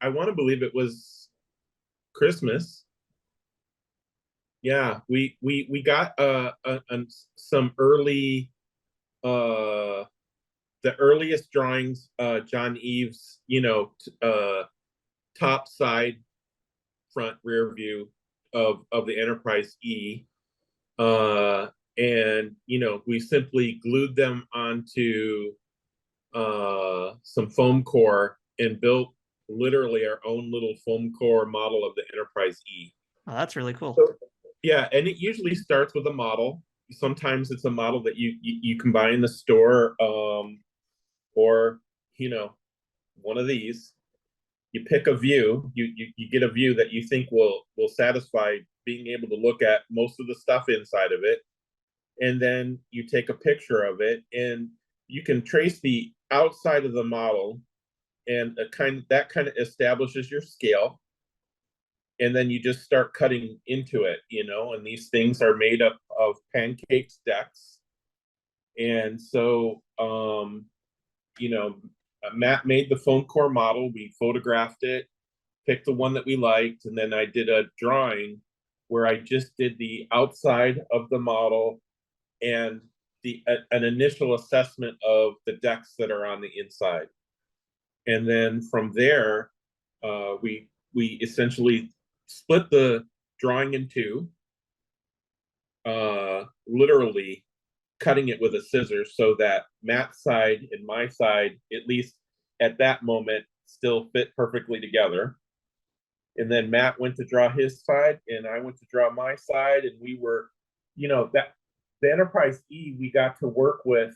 want to believe it was Christmas. Yeah, we got some early the earliest drawings, John Eves, top side, front, rear view of the Enterprise E. And we simply glued them onto some foam core and built literally our own little foam core model of the Enterprise E. Oh, that's really cool. So, yeah, and it usually starts with a model. Sometimes it's a model that you can buy in the store, or one of these. You pick a view. You get a view that you think will satisfy being able to look at most of the stuff inside of it. And then you take a picture of it, and you can trace the outside of the model, and that kind of establishes your scale. And then you just start cutting into it, and these things are made up of pancake decks. And so, Matt made the foam core model. We photographed it, picked the one that we liked, and then I did a drawing where I just did the outside of the model and an initial assessment of the decks that are on the inside. And then from there, we essentially split the drawing in two, literally cutting it with a scissors so that Matt's side and my side, at least at that moment, still fit perfectly together. And then Matt went to draw his side, and I went to draw my side, and we were, that the Enterprise E, we got to work with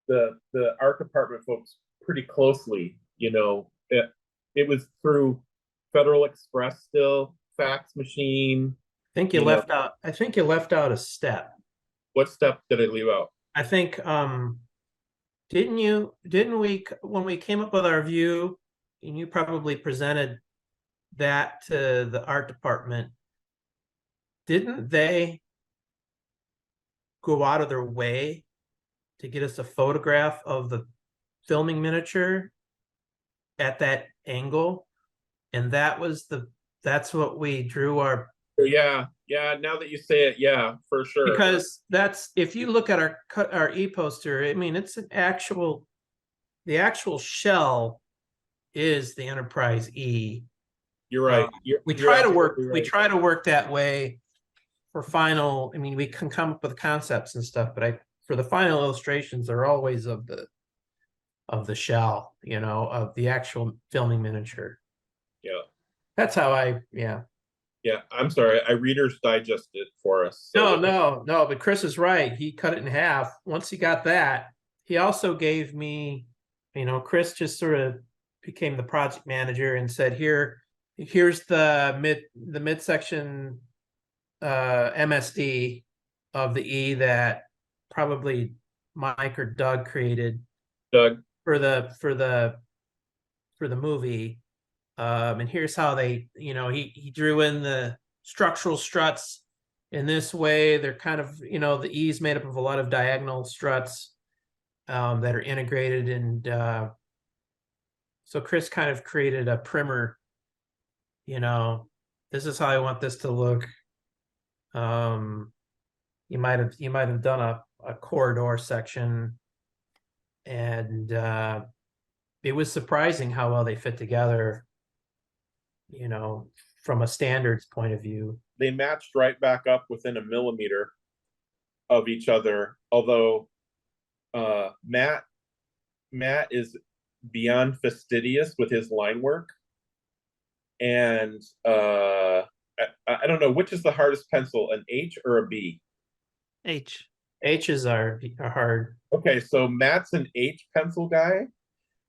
the art department folks pretty closely. It was through Federal Express still, fax machine. I think you left out a step. What step did I leave out? I think didn't we, when we came up with our view, and you probably presented that to the art department, didn't they go out of their way to get us a photograph of the filming miniature at that angle? And that's what we drew our. Yeah, now that you say it, yeah, for sure. Because that's, if you look at our e-poster, I mean, it's the actual shell is the Enterprise E. You're right. We try to work that way for final. I mean, we can come up with concepts and stuff, but for the final illustrations, they're always of the shell, of the actual filming miniature. Yeah. That's how Yeah, I'm sorry. I Reader's Digest it for us. So. No, but Chris is right. He cut it in half. Once he got that, he also gave me, Chris just sort of became the project manager and said, here's the midsection MSD of the E that probably Mike or Doug created. Doug. For the movie. And here's how they, he drew in the structural struts in this way. They're kind of, the E is made up of a lot of diagonal struts that are integrated. And so Chris kind of created a primer, this is how I want this to look. You might have done a corridor section, and it was surprising how well they fit together, from a standards point of view. They matched right back up within a millimeter of each other. Although Matt is beyond fastidious with his line work. And I don't know, which is the hardest pencil, an H or a B? H. H's are hard. Okay, so Matt's an H pencil guy,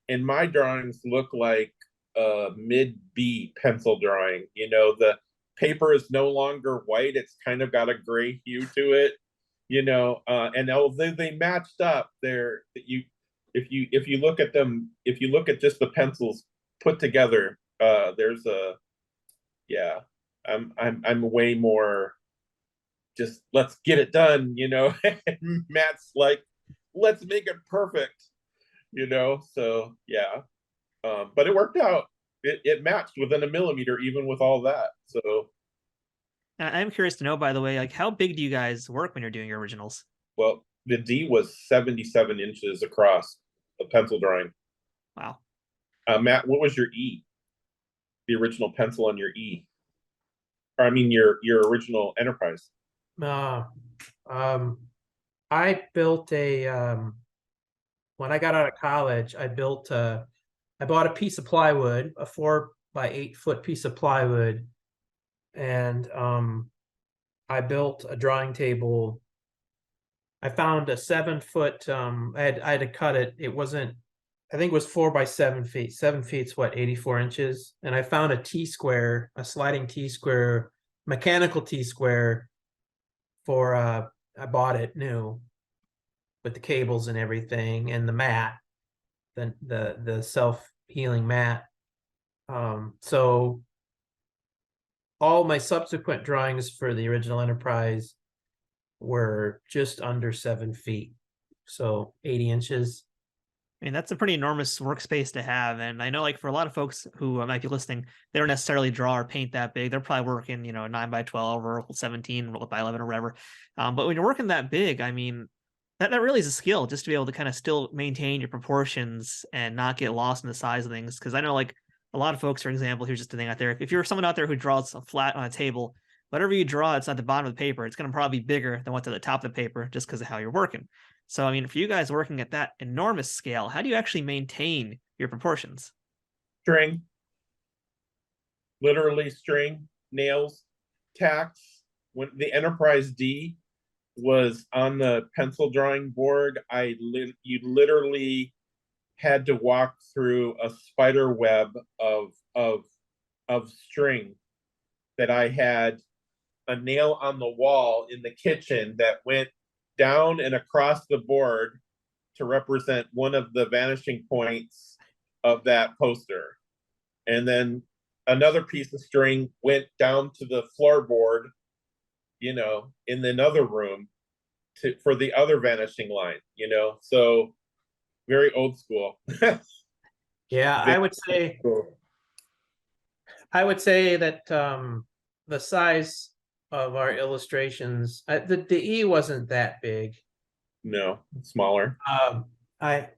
and my drawings look like a mid B pencil drawing. The paper is no longer white; it's kind of got a gray hue to it. And although they matched up, if you look at them, if you look at just the pencils put together, there's I'm way more just let's get it done, and Matt's like, let's make it perfect, so yeah. But it worked out. It matched within a millimeter, even with all that. So I'm curious to know, by the way, like, how big do you guys work when you're doing your originals? well, the D was 77 inches across a pencil drawing. Wow. Matt, what was your E? The original pencil on your E? Or I mean your original Enterprise. I built when I got out of college, I bought a piece of plywood, a 4 by 8 foot piece of plywood, and I built a drawing table. I found a 7 foot. I had to cut it. It wasn't. I think it was 4 by 7 feet. 7 feet's what, 84 inches. And I found a T-square, a sliding T-square, mechanical T-square. I bought it new with the cables and everything, and the mat, the self-healing mat. So all my subsequent drawings for the original Enterprise were just under 7 feet, so 80 inches. I mean, that's a pretty enormous workspace to have. And I know, like, for a lot of folks who might be listening, they don't necessarily draw or paint that big. They're probably working, 9 by 12 or 17 by 11 or whatever. But when you're working that big, I mean, that really is a skill, just to be able to kind of still maintain your proportions and not get lost in the size of things. Because I know, like, a lot of folks, for example, here's just a thing out there. If you're someone out there who draws a flat on a table, whatever you draw, it's at the bottom of the paper, it's going to probably be bigger than what's at the top of the paper, just because of how you're working. So, I mean, for you guys working at that enormous scale, how do you actually maintain your proportions? String, literally string, nails, tacks. When the Enterprise D was on the pencil drawing board, you literally had to walk through a spider web of string that I had a nail on the wall in the kitchen that went down and across the board to represent one of the vanishing points of that poster. And then another piece of string went down to the floorboard, you know, in another room for the other vanishing line, you know, so very old school. Yeah, I would say that the size of our illustrations, the E wasn't that big. No, smaller. But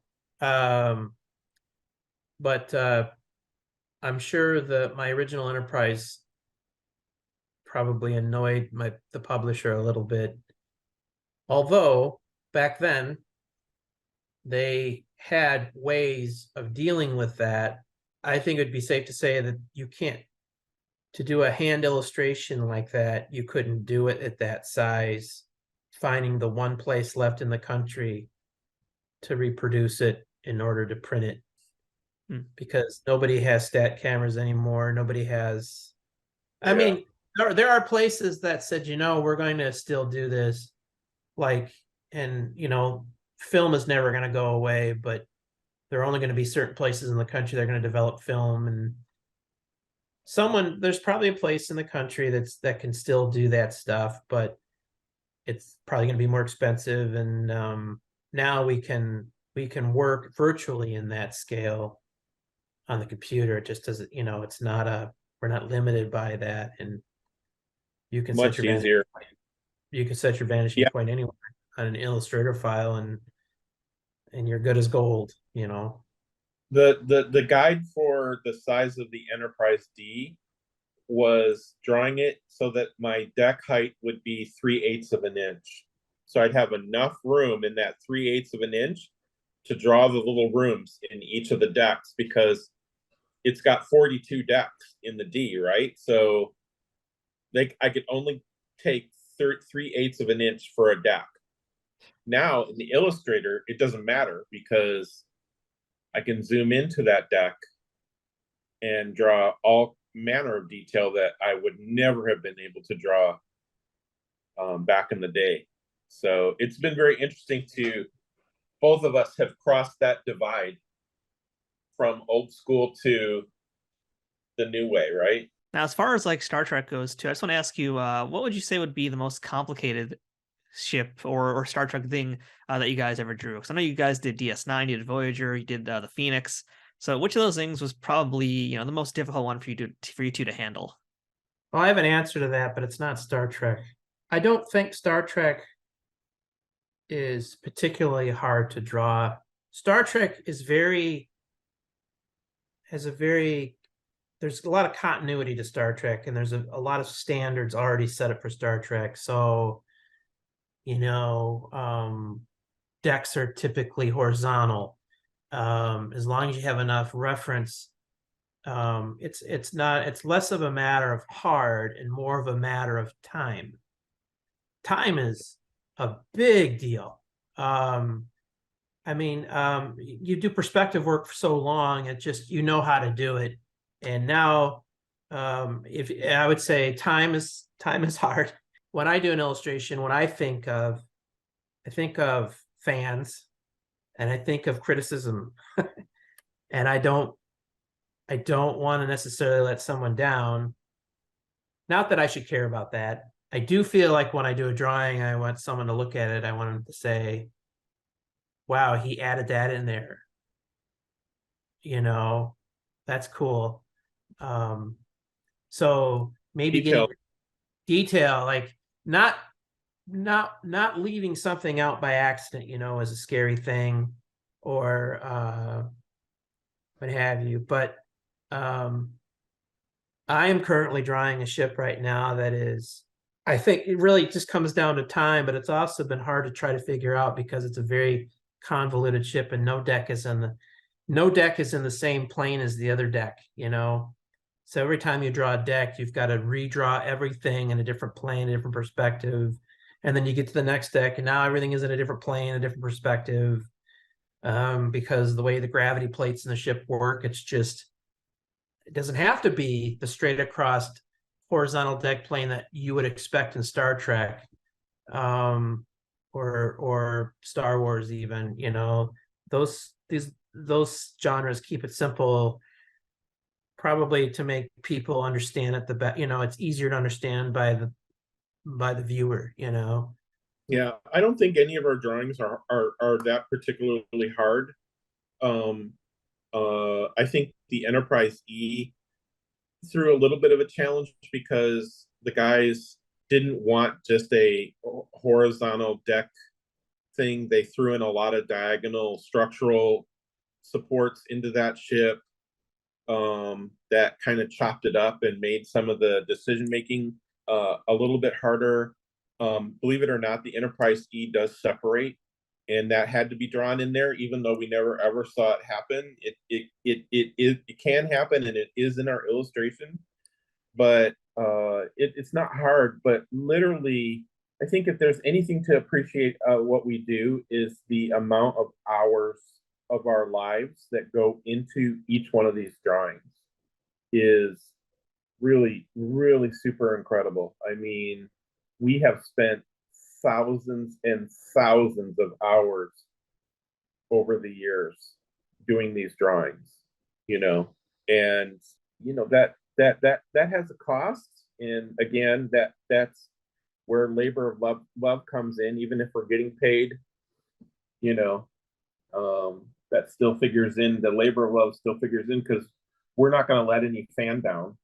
I'm sure my original Enterprise probably annoyed the publisher a little bit. Although back then they had ways of dealing with that. I think it'd be safe to say that to do a hand illustration like that, you couldn't do it at that size, finding the one place left in the country to reproduce it in order to print it. Because nobody has stat cameras anymore. Nobody has. I mean, there are places that said, you know, we're going to still do this, like, and you know, film is never going to go away, but there are only going to be certain places in the country that are going to develop film, and there's probably a place in the country that can still do that stuff, but it's probably going to be more expensive. And now we can work virtually in that scale on the computer. It just doesn't, you know, we're not limited by that, and you can much easier. You can set your vanishing point anywhere on an Illustrator file, and you're good as gold, you know. The guide for the size of the Enterprise D was drawing it so that my deck height would be 3/8 of an inch. So I'd have enough room in that 3/8 of an inch to draw the little rooms in each of the decks, because it's got 42 decks in the D, right? So I could only take 3/8 of an inch for a deck. Now in the Illustrator, it doesn't matter, because I can zoom into that deck and draw all manner of detail that I would never have been able to draw back in the day. So it's been very interesting both of us have crossed that divide from old school to the new way, right? Now, as far as like Star Trek goes too, I just want to ask you, what would you say would be the most complicated ship or Star Trek thing that you guys ever drew? Because I know you guys did DS9, you did Voyager, you did the Phoenix. So which of those things was probably, you know, the most difficult one for you two to handle? Well, I have an answer to that, but it's not Star Trek. I don't think Star Trek is particularly hard to draw. Star Trek is there's a lot of continuity to Star Trek, and there's a lot of standards already set up for Star Trek. So, you know, decks are typically horizontal. As long as you have enough reference, it's less of a matter of hard and more of a matter of time. Time is a big deal. I mean, you do perspective work for so long, it just, you know how to do it. And now, if I would say time is hard. When I do an illustration, when I think of fans, and I think of criticism, and I don't want to necessarily let someone down. Not that I should care about that. I do feel like when I do a drawing, I want someone to look at it. I want them to say, wow, he added that in there. You know, that's cool. So maybe getting detail, like not leaving something out by accident, you know, is a scary thing, or what have you. But I am currently drawing a ship right now that is, I think it really just comes down to time, but it's also been hard to try to figure out because it's a very convoluted ship, and no deck is in the same plane as the other deck, you know. So every time you draw a deck, you've got to redraw everything in a different plane, a different perspective. And then you get to the next deck, and now everything is in a different plane, a different perspective. because the way the gravity plates in the ship work, it doesn't have to be the straight across horizontal deck plane that you would expect in Star Trek, or Star Wars even, those genres keep it simple, probably to make people understand it the best. It's easier to understand by the viewer. Yeah, I don't think any of our drawings are that particularly hard. I think the Enterprise E threw a little bit of a challenge because the guys didn't want just a horizontal deck thing. They threw in a lot of diagonal structural supports into that ship, that kind of chopped it up and made some of the decision making a little bit harder. Believe it or not, the Enterprise E does separate, and that had to be drawn in there, even though we never ever saw it happen. It can happen, and it is in our illustration, but it's not hard. But literally, I think if there's anything to appreciate what we do, is the amount of hours of our lives that go into each one of these drawings is really, really super incredible. I mean, we have spent thousands and thousands of hours over the years doing these drawings, and that has a cost. And again, that's where labor of love comes in. Even if we're getting paid, that still figures in. The labor of love still figures in, because we're not going to let any fan down.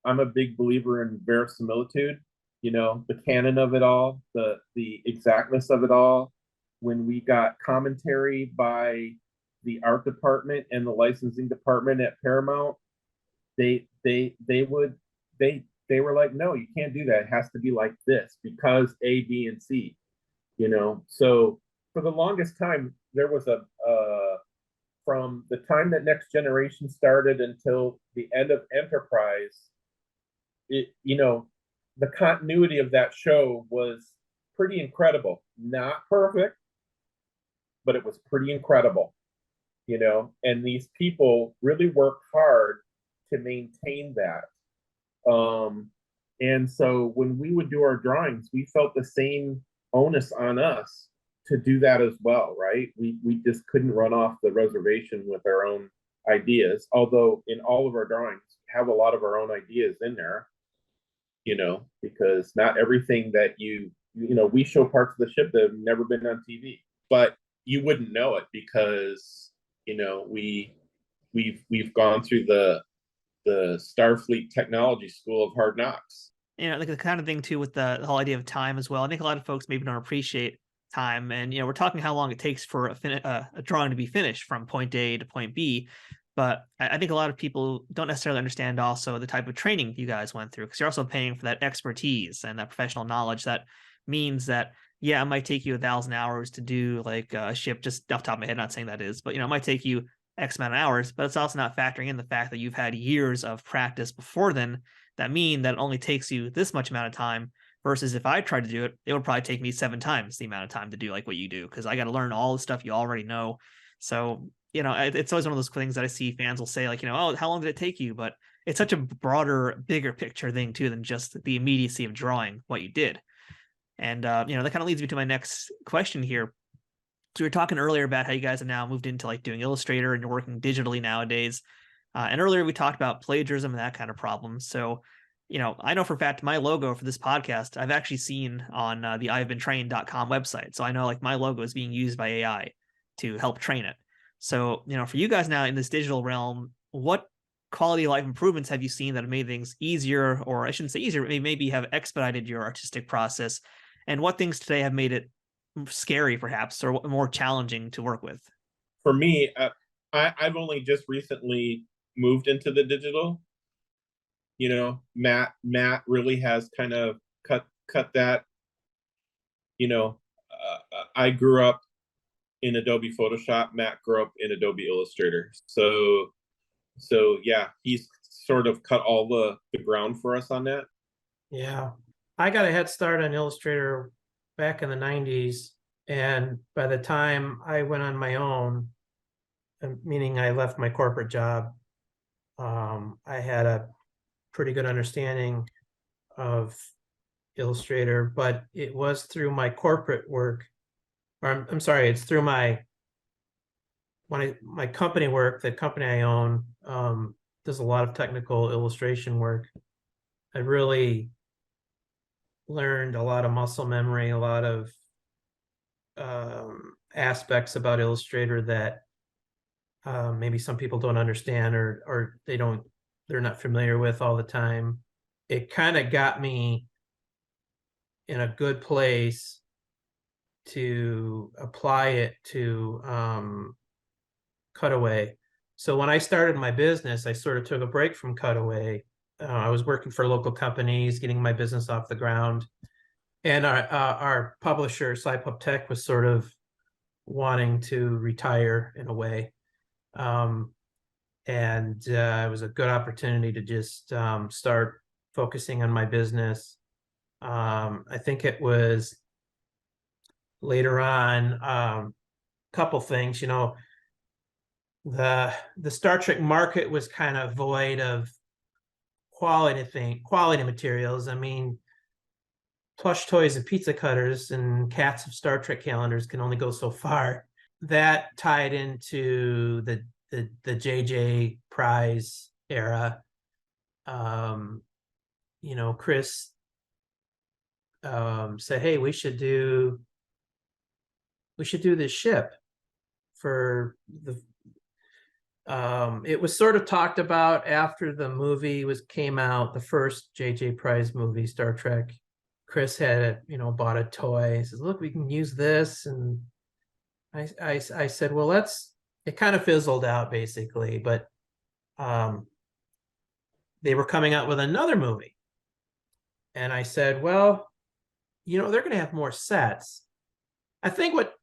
I'm a big believer in verisimilitude, the canon of it all, the exactness of it all. When we got commentary by the art department and the licensing department at Paramount, they were like, no, you can't do that. It has to be like this because A, B, and C. So for the longest time, there was from the time that Next Generation started until the end of Enterprise, the continuity of that show was pretty incredible. Not perfect, but it was pretty incredible, and these people really worked hard to maintain that. And so when we would do our drawings, we felt the same onus on us to do that as well, right? We just couldn't run off the reservation with our own ideas, although in all of our drawings have a lot of our own ideas in there, because not everything that we show parts of the ship that have never been on TV, but you wouldn't know it because we've gone through the Starfleet technology school of hard knocks. Like the kind of thing too with the whole idea of time as well. I think a lot of folks maybe don't appreciate time, and we're talking how long it takes for a drawing to be finished from point A to point B. But I think a lot of people don't necessarily understand also the type of training you guys went through, because you're also paying for that expertise and that professional knowledge. That means that, yeah, it might take you 1,000 hours to do like a ship, just off the top of my head, not saying that is, but it might take you X amount of hours, but it's also not factoring in the fact that you've had years of practice before then that mean that it only takes you this much amount of time, versus if I tried to do it, it would probably take me 7 times the amount of time to do like what you do, because I got to learn all the stuff you already know. So, it's always one of those things that I see fans will say like, oh, how long did it take you? But it's such a broader, bigger picture thing too than just the immediacy of drawing what you did. And, that kind of leads me to my next question here. So we were talking earlier about how you guys have now moved into like doing Illustrator and you're working digitally nowadays. And earlier we talked about plagiarism and that kind of problem. So, I know for a fact my logo for this podcast, I've actually seen on the I'veBeenTrained.com website. So I know like my logo is being used by AI to help train it. So, for you guys now in this digital realm, what quality of life improvements have you seen that have made things easier, or I shouldn't say easier, but maybe have expedited your artistic process? And what things today have made it scary perhaps, or more challenging to work with? For me, I've only just recently moved into the digital. Matt really has kind of cut that. I grew up in Adobe Photoshop. Matt grew up in Adobe Illustrator. So yeah, he's sort of cut all the ground for us on that. Yeah, I got a head start on Illustrator back in the 90s, And by the time I went on my own, meaning I left my corporate job, I had a pretty good understanding of Illustrator, but it was through my corporate work, or I'm sorry, it's through my company work. The company I own does a lot of technical illustration work. I really learned a lot of muscle memory, a lot of aspects about Illustrator that maybe some people don't understand, or they're not familiar with all the time. It kind of got me in a good place to apply it to Cutaway. So when I started my business, I sort of took a break from Cutaway. I was working for local companies, getting my business off the ground. And our publisher, SciPub Tech, was sort of wanting to retire in a way. And it was a good opportunity to just start focusing on my business. I think it was later on, couple things, the Star Trek market was kind of void of quality materials. I mean, plush toys and pizza cutters and cats of Star Trek calendars can only go so far. That tied into the JJ Prize era. Chris said, "Hey, we should do this ship for the." It was sort of talked about after the movie came out, the first JJ Prize movie, Star Trek. Chris had bought a toy. He says, "Look, we can use this," and I said, "Well, it kind of fizzled out basically, but they were coming out with another movie." And I said, "Well, they're going to have more sets." I think what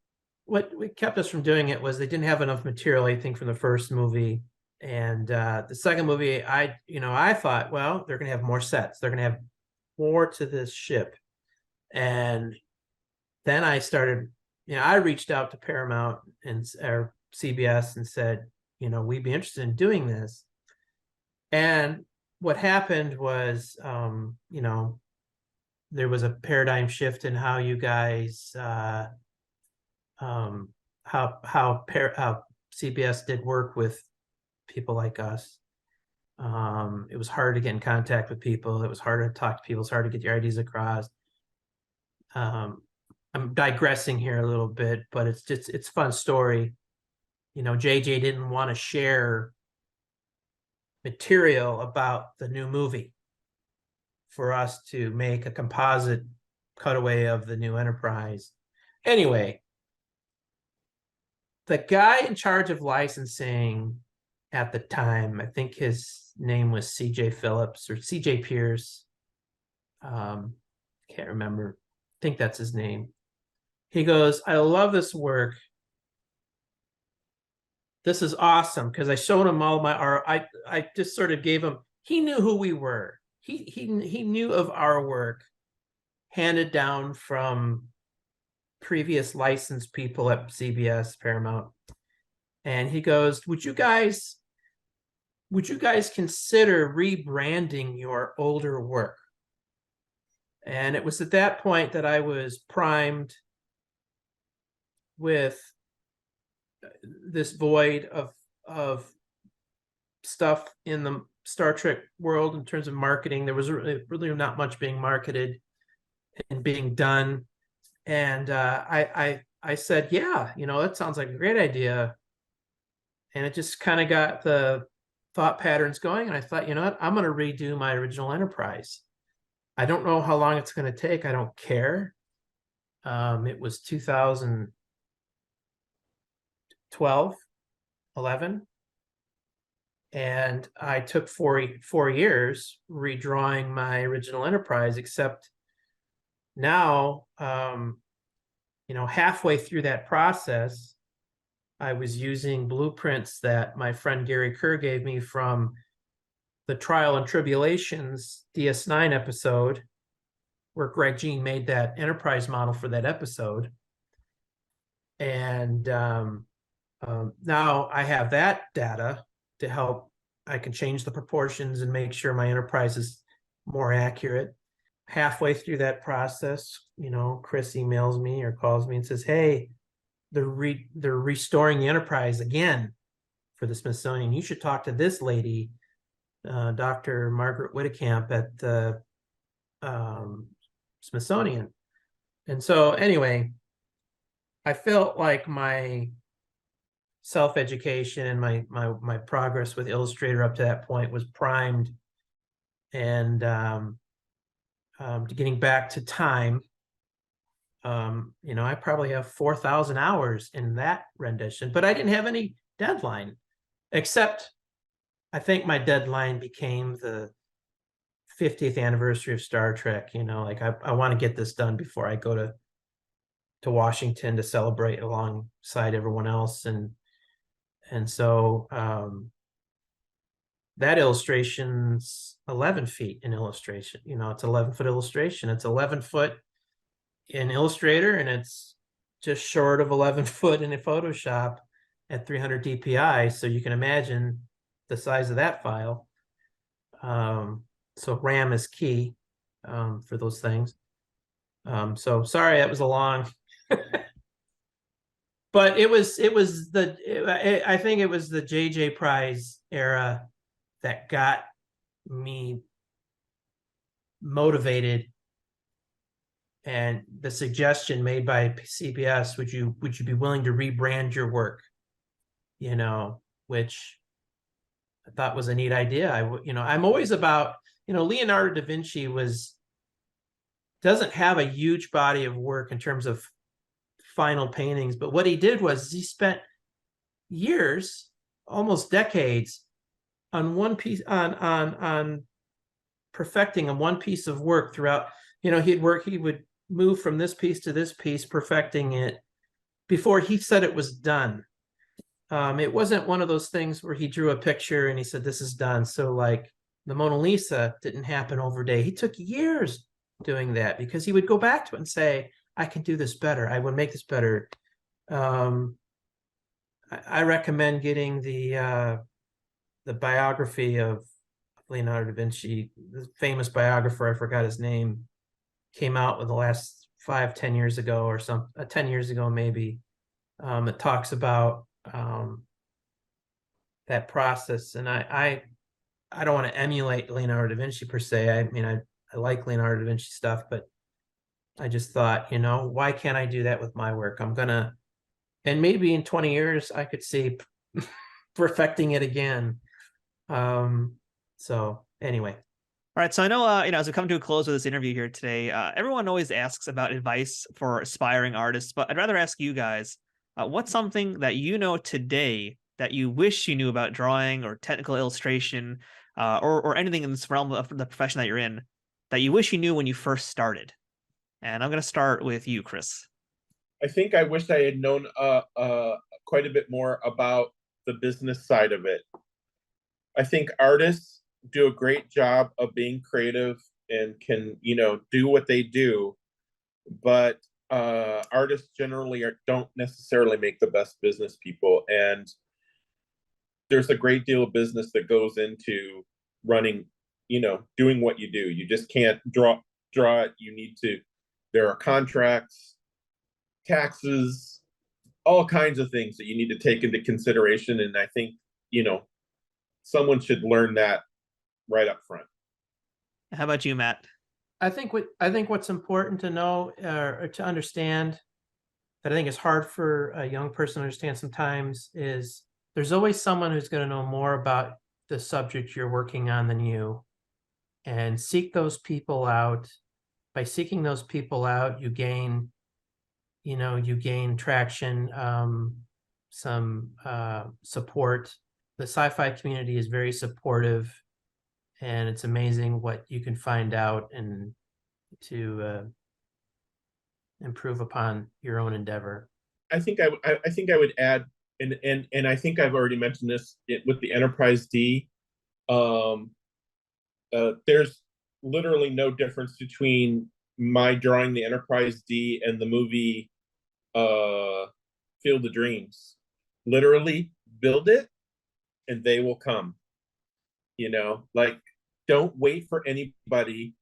kept us from doing it was they didn't have enough material, I think, from the first movie. And the second movie, I thought, well, they're going to have more sets. They're going to have more to this ship. And then I started, I reached out to Paramount or CBS and said, we'd be interested in doing this. And what happened was, there was a paradigm shift in how you guys, how CBS did work with people like us. It was hard to get in contact with people. It was hard to talk to people. It's hard to get your ideas across. I'm digressing here a little bit, but it's a fun story. JJ didn't want to share material about the new movie for us to make a composite cutaway of the new Enterprise. Anyway, the guy in charge of licensing at the time, I think his name was CJ Phillips or CJ Pierce. Can't remember. I think that's his name. He goes, "I love this work. This is awesome," because I showed him all I just sort of gave him, he knew who we were. He knew of our work handed down from previous licensed people at CBS, Paramount. And he goes, would you guys consider rebranding your older work? And it was at that point that I was primed with this void of stuff in the Star Trek world in terms of marketing. There was really not much being marketed and being done. And I said, yeah, that sounds like a great idea. And it just kind of got the thought patterns going. And I thought, what, I'm going to redo my original Enterprise. I don't know how long it's going to take. I don't care. It was 2012, 11. And I took 4 years redrawing my original Enterprise, except now, halfway through that process, I was using blueprints that my friend Gary Kerr gave me from the Trial and Tribulations DS9 episode, where Greg Jean made that Enterprise model for that episode. And now I have that data to help. I can change the proportions and make sure my enterprise is more accurate. Halfway through that process, Chris emails me or calls me and says, "Hey, they're restoring the enterprise again for the Smithsonian. You should talk to this lady, Dr. Margaret Whittekamp at the Smithsonian." And so anyway, I felt like my self-education and my progress with Illustrator up to that point was primed. And getting back to time, I probably have 4,000 hours in that rendition, but I didn't have any deadline, except I think my deadline became the 50th anniversary of Star Trek. Like I want to get this done before I go to Washington to celebrate alongside everyone else. And so that illustration's 11 feet in illustration. It's 11-foot illustration. It's 11 foot in Illustrator, and it's just short of 11 foot in a Photoshop at 300 DPI. So you can imagine the size of that file. So RAM is key for those things. So sorry, that was a long, but I think it was the JJ Prize era that got me motivated. And the suggestion made by CBS, would you be willing to rebrand your work? Which I thought was a neat idea. I'm always about, Leonardo da Vinci doesn't have a huge body of work in terms of final paintings, but what he did was he spent years, almost decades, on one piece, on perfecting one piece of work throughout. He would move from this piece to this piece, perfecting it before he said it was done. It wasn't one of those things where he drew a picture and he said, "This is done." So like the Mona Lisa didn't happen overnight. He took years doing that because he would go back to it and say, "I can do this better. I would make this better." I recommend getting the biography of Leonardo da Vinci. The famous biographer, I forgot his name, came out with the last 5-10 years ago or 10 years ago maybe. It talks about that process, and I don't want to emulate Leonardo da Vinci per se. I mean, I like Leonardo da Vinci stuff, but I just thought, why can't I do that with my work? And maybe in 20 years I could see perfecting it again. So anyway. All right, so I know, as we come to a close with this interview here today, everyone always asks about advice for aspiring artists, but I'd rather ask you guys, what's something that you know today that you wish you knew about drawing or technical illustration, or anything in this realm of the profession that you're in, that you wish you knew when you first started? And I'm going to start with you, Chris. I think I wish I had known quite a bit more about the business side of it. I think artists do a great job of being creative and can, do what they do, but artists generally don't necessarily make the best business people. And there's a great deal of business that goes into running, doing what you do. You just can't draw it. There are contracts, taxes, all kinds of things that you need to take into consideration. And I think, someone should learn that right up front. How about you, Matt? I think what's important to know or to understand, that I think is hard for a young person to understand sometimes, is there's always someone who's going to know more about the subject you're working on than you, and seek those people out. By seeking those people out, you gain traction, some support. The sci-fi community is very supportive, and it's amazing what you can find out and to improve upon your own endeavor. I think I would add, and I think I've already mentioned this with the Enterprise D. There's literally no difference between my drawing the Enterprise D and the movie Field of Dreams. Literally build it and they will come. You know, like, don't wait for anybody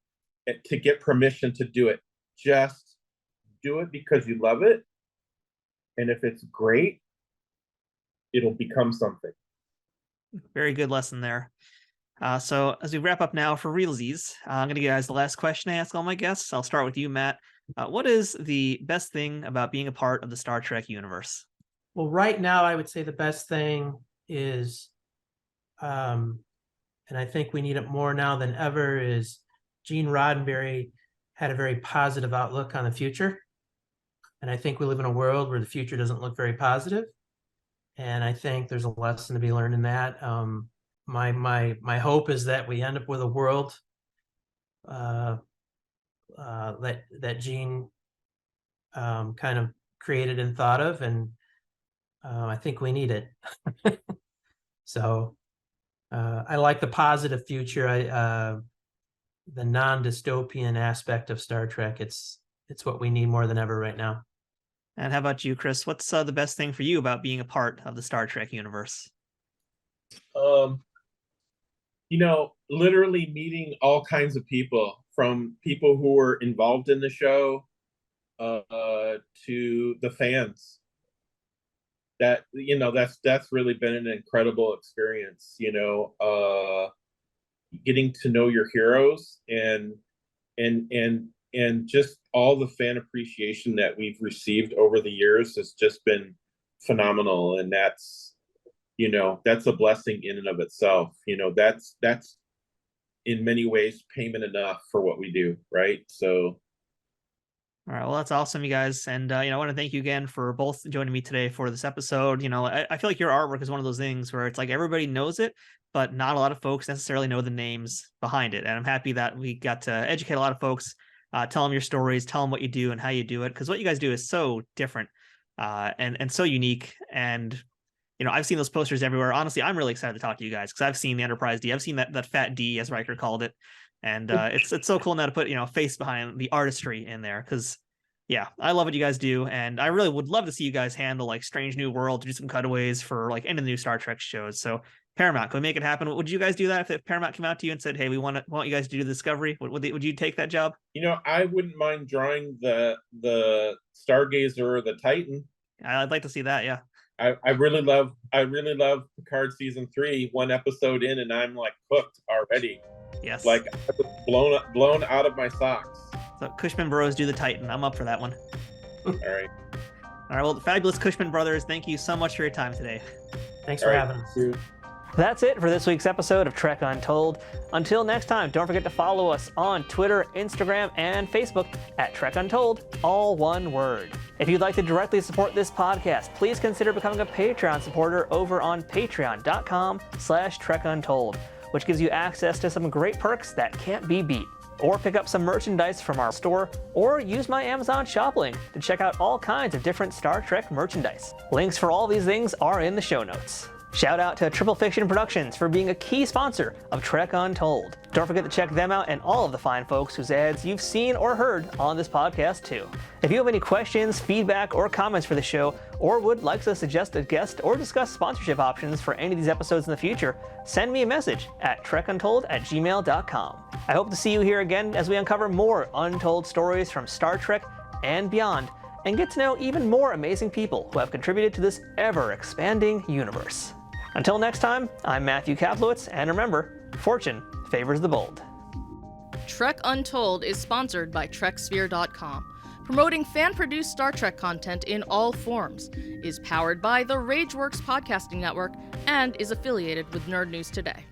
to get permission to do it. Just do it because you love it. And if it's great, it'll become something. Very good lesson there. So as we wrap up now for realsies, I'm going to give you guys the last question I ask all my guests. I'll start with you, Matt. What is the best thing about being a part of the Star Trek universe? Well, right now, I would say the best thing is, and I think we need it more now than ever, is Gene Roddenberry had a very positive outlook on the future. And I think we live in a world where the future doesn't look very positive. And I think there's a lesson to be learned in that. My hope is that we end up with a world that Gene kind of created and thought of, and I think we need it. So I like the positive future. The non-dystopian aspect of Star Trek. It's what we need more than ever right now. And how about you, Chris? What's the best thing for you about being a part of the Star Trek universe? You know, literally meeting all kinds of people, from people who were involved in the show to the fans. That, you know, that's really been an incredible experience, you know, getting to know your heroes and just all the fan appreciation that we've received over the years has just been phenomenal. And that's, you know, that's a blessing in and of itself. You know, that's in many ways payment enough for what we do, right? So all right, well, that's awesome, you guys. And, I want to thank you again for both joining me today for this episode. You know, I feel like your artwork is one of those things where it's like everybody knows it, but not a lot of folks necessarily know the names behind it. And I'm happy that we got to educate a lot of folks, tell them your stories, tell them what you do and how you do it. Because what you guys do is so different and so unique. And, you know, I've seen those posters everywhere. Honestly, I'm really excited to talk to you guys because I've seen the Enterprise D. I've seen that fat D, as Riker called it. And it's so cool now to put, you know, a face behind the artistry in there because, yeah, I love what you guys do. And I really would love to see you guys handle like Strange New World, do some cutaways for like any of the new Star Trek shows. So Paramount, can we make it happen? Would you guys do that if Paramount came out to you and said, hey, we want you guys to do Discovery? Would you take that job? You know, I wouldn't mind drawing the Stargazer or the Titan. I'd like to see that, yeah. I really love Picard season 3, one episode in, and I'm like hooked already. Yes. Like I was blown out of my socks. So Cushman Bros do the Titan. I'm up for that one. All right. All right. Well, the fabulous Cushman brothers, thank you so much for your time today. Thanks for having us. That's it for this week's episode of Trek Untold. Until next time, don't forget to follow us on Twitter, Instagram, and Facebook at Trek Untold, all one word. If you'd like to directly support this podcast, please consider becoming a Patreon supporter over on patreon.com/TrekUntold, which gives you access to some great perks that can't be beat. Or pick up some merchandise from our store, or use my Amazon shop link to check out all kinds of different Star Trek merchandise. Links for all these things are in the show notes. Shout out to Triple Fiction Productions for being a key sponsor of Trek Untold. Don't forget to check them out and all of the fine folks whose ads you've seen or heard on this podcast too. If you have any questions, feedback, or comments for the show, or would like to suggest a guest or discuss sponsorship options for any of these episodes in the future, send me a message at trekuntold@gmail.com. I hope to see you here again as we uncover more untold stories from Star Trek and beyond, and get to know even more amazing people who have contributed to this ever-expanding universe. Until next time, I'm Matthew Kaplowitz, and remember, fortune favors the bold. Trek Untold is sponsored by TrekSphere.com, promoting fan-produced Star Trek content in all forms, is powered by the RageWorks podcasting network, and is affiliated with Nerd News Today.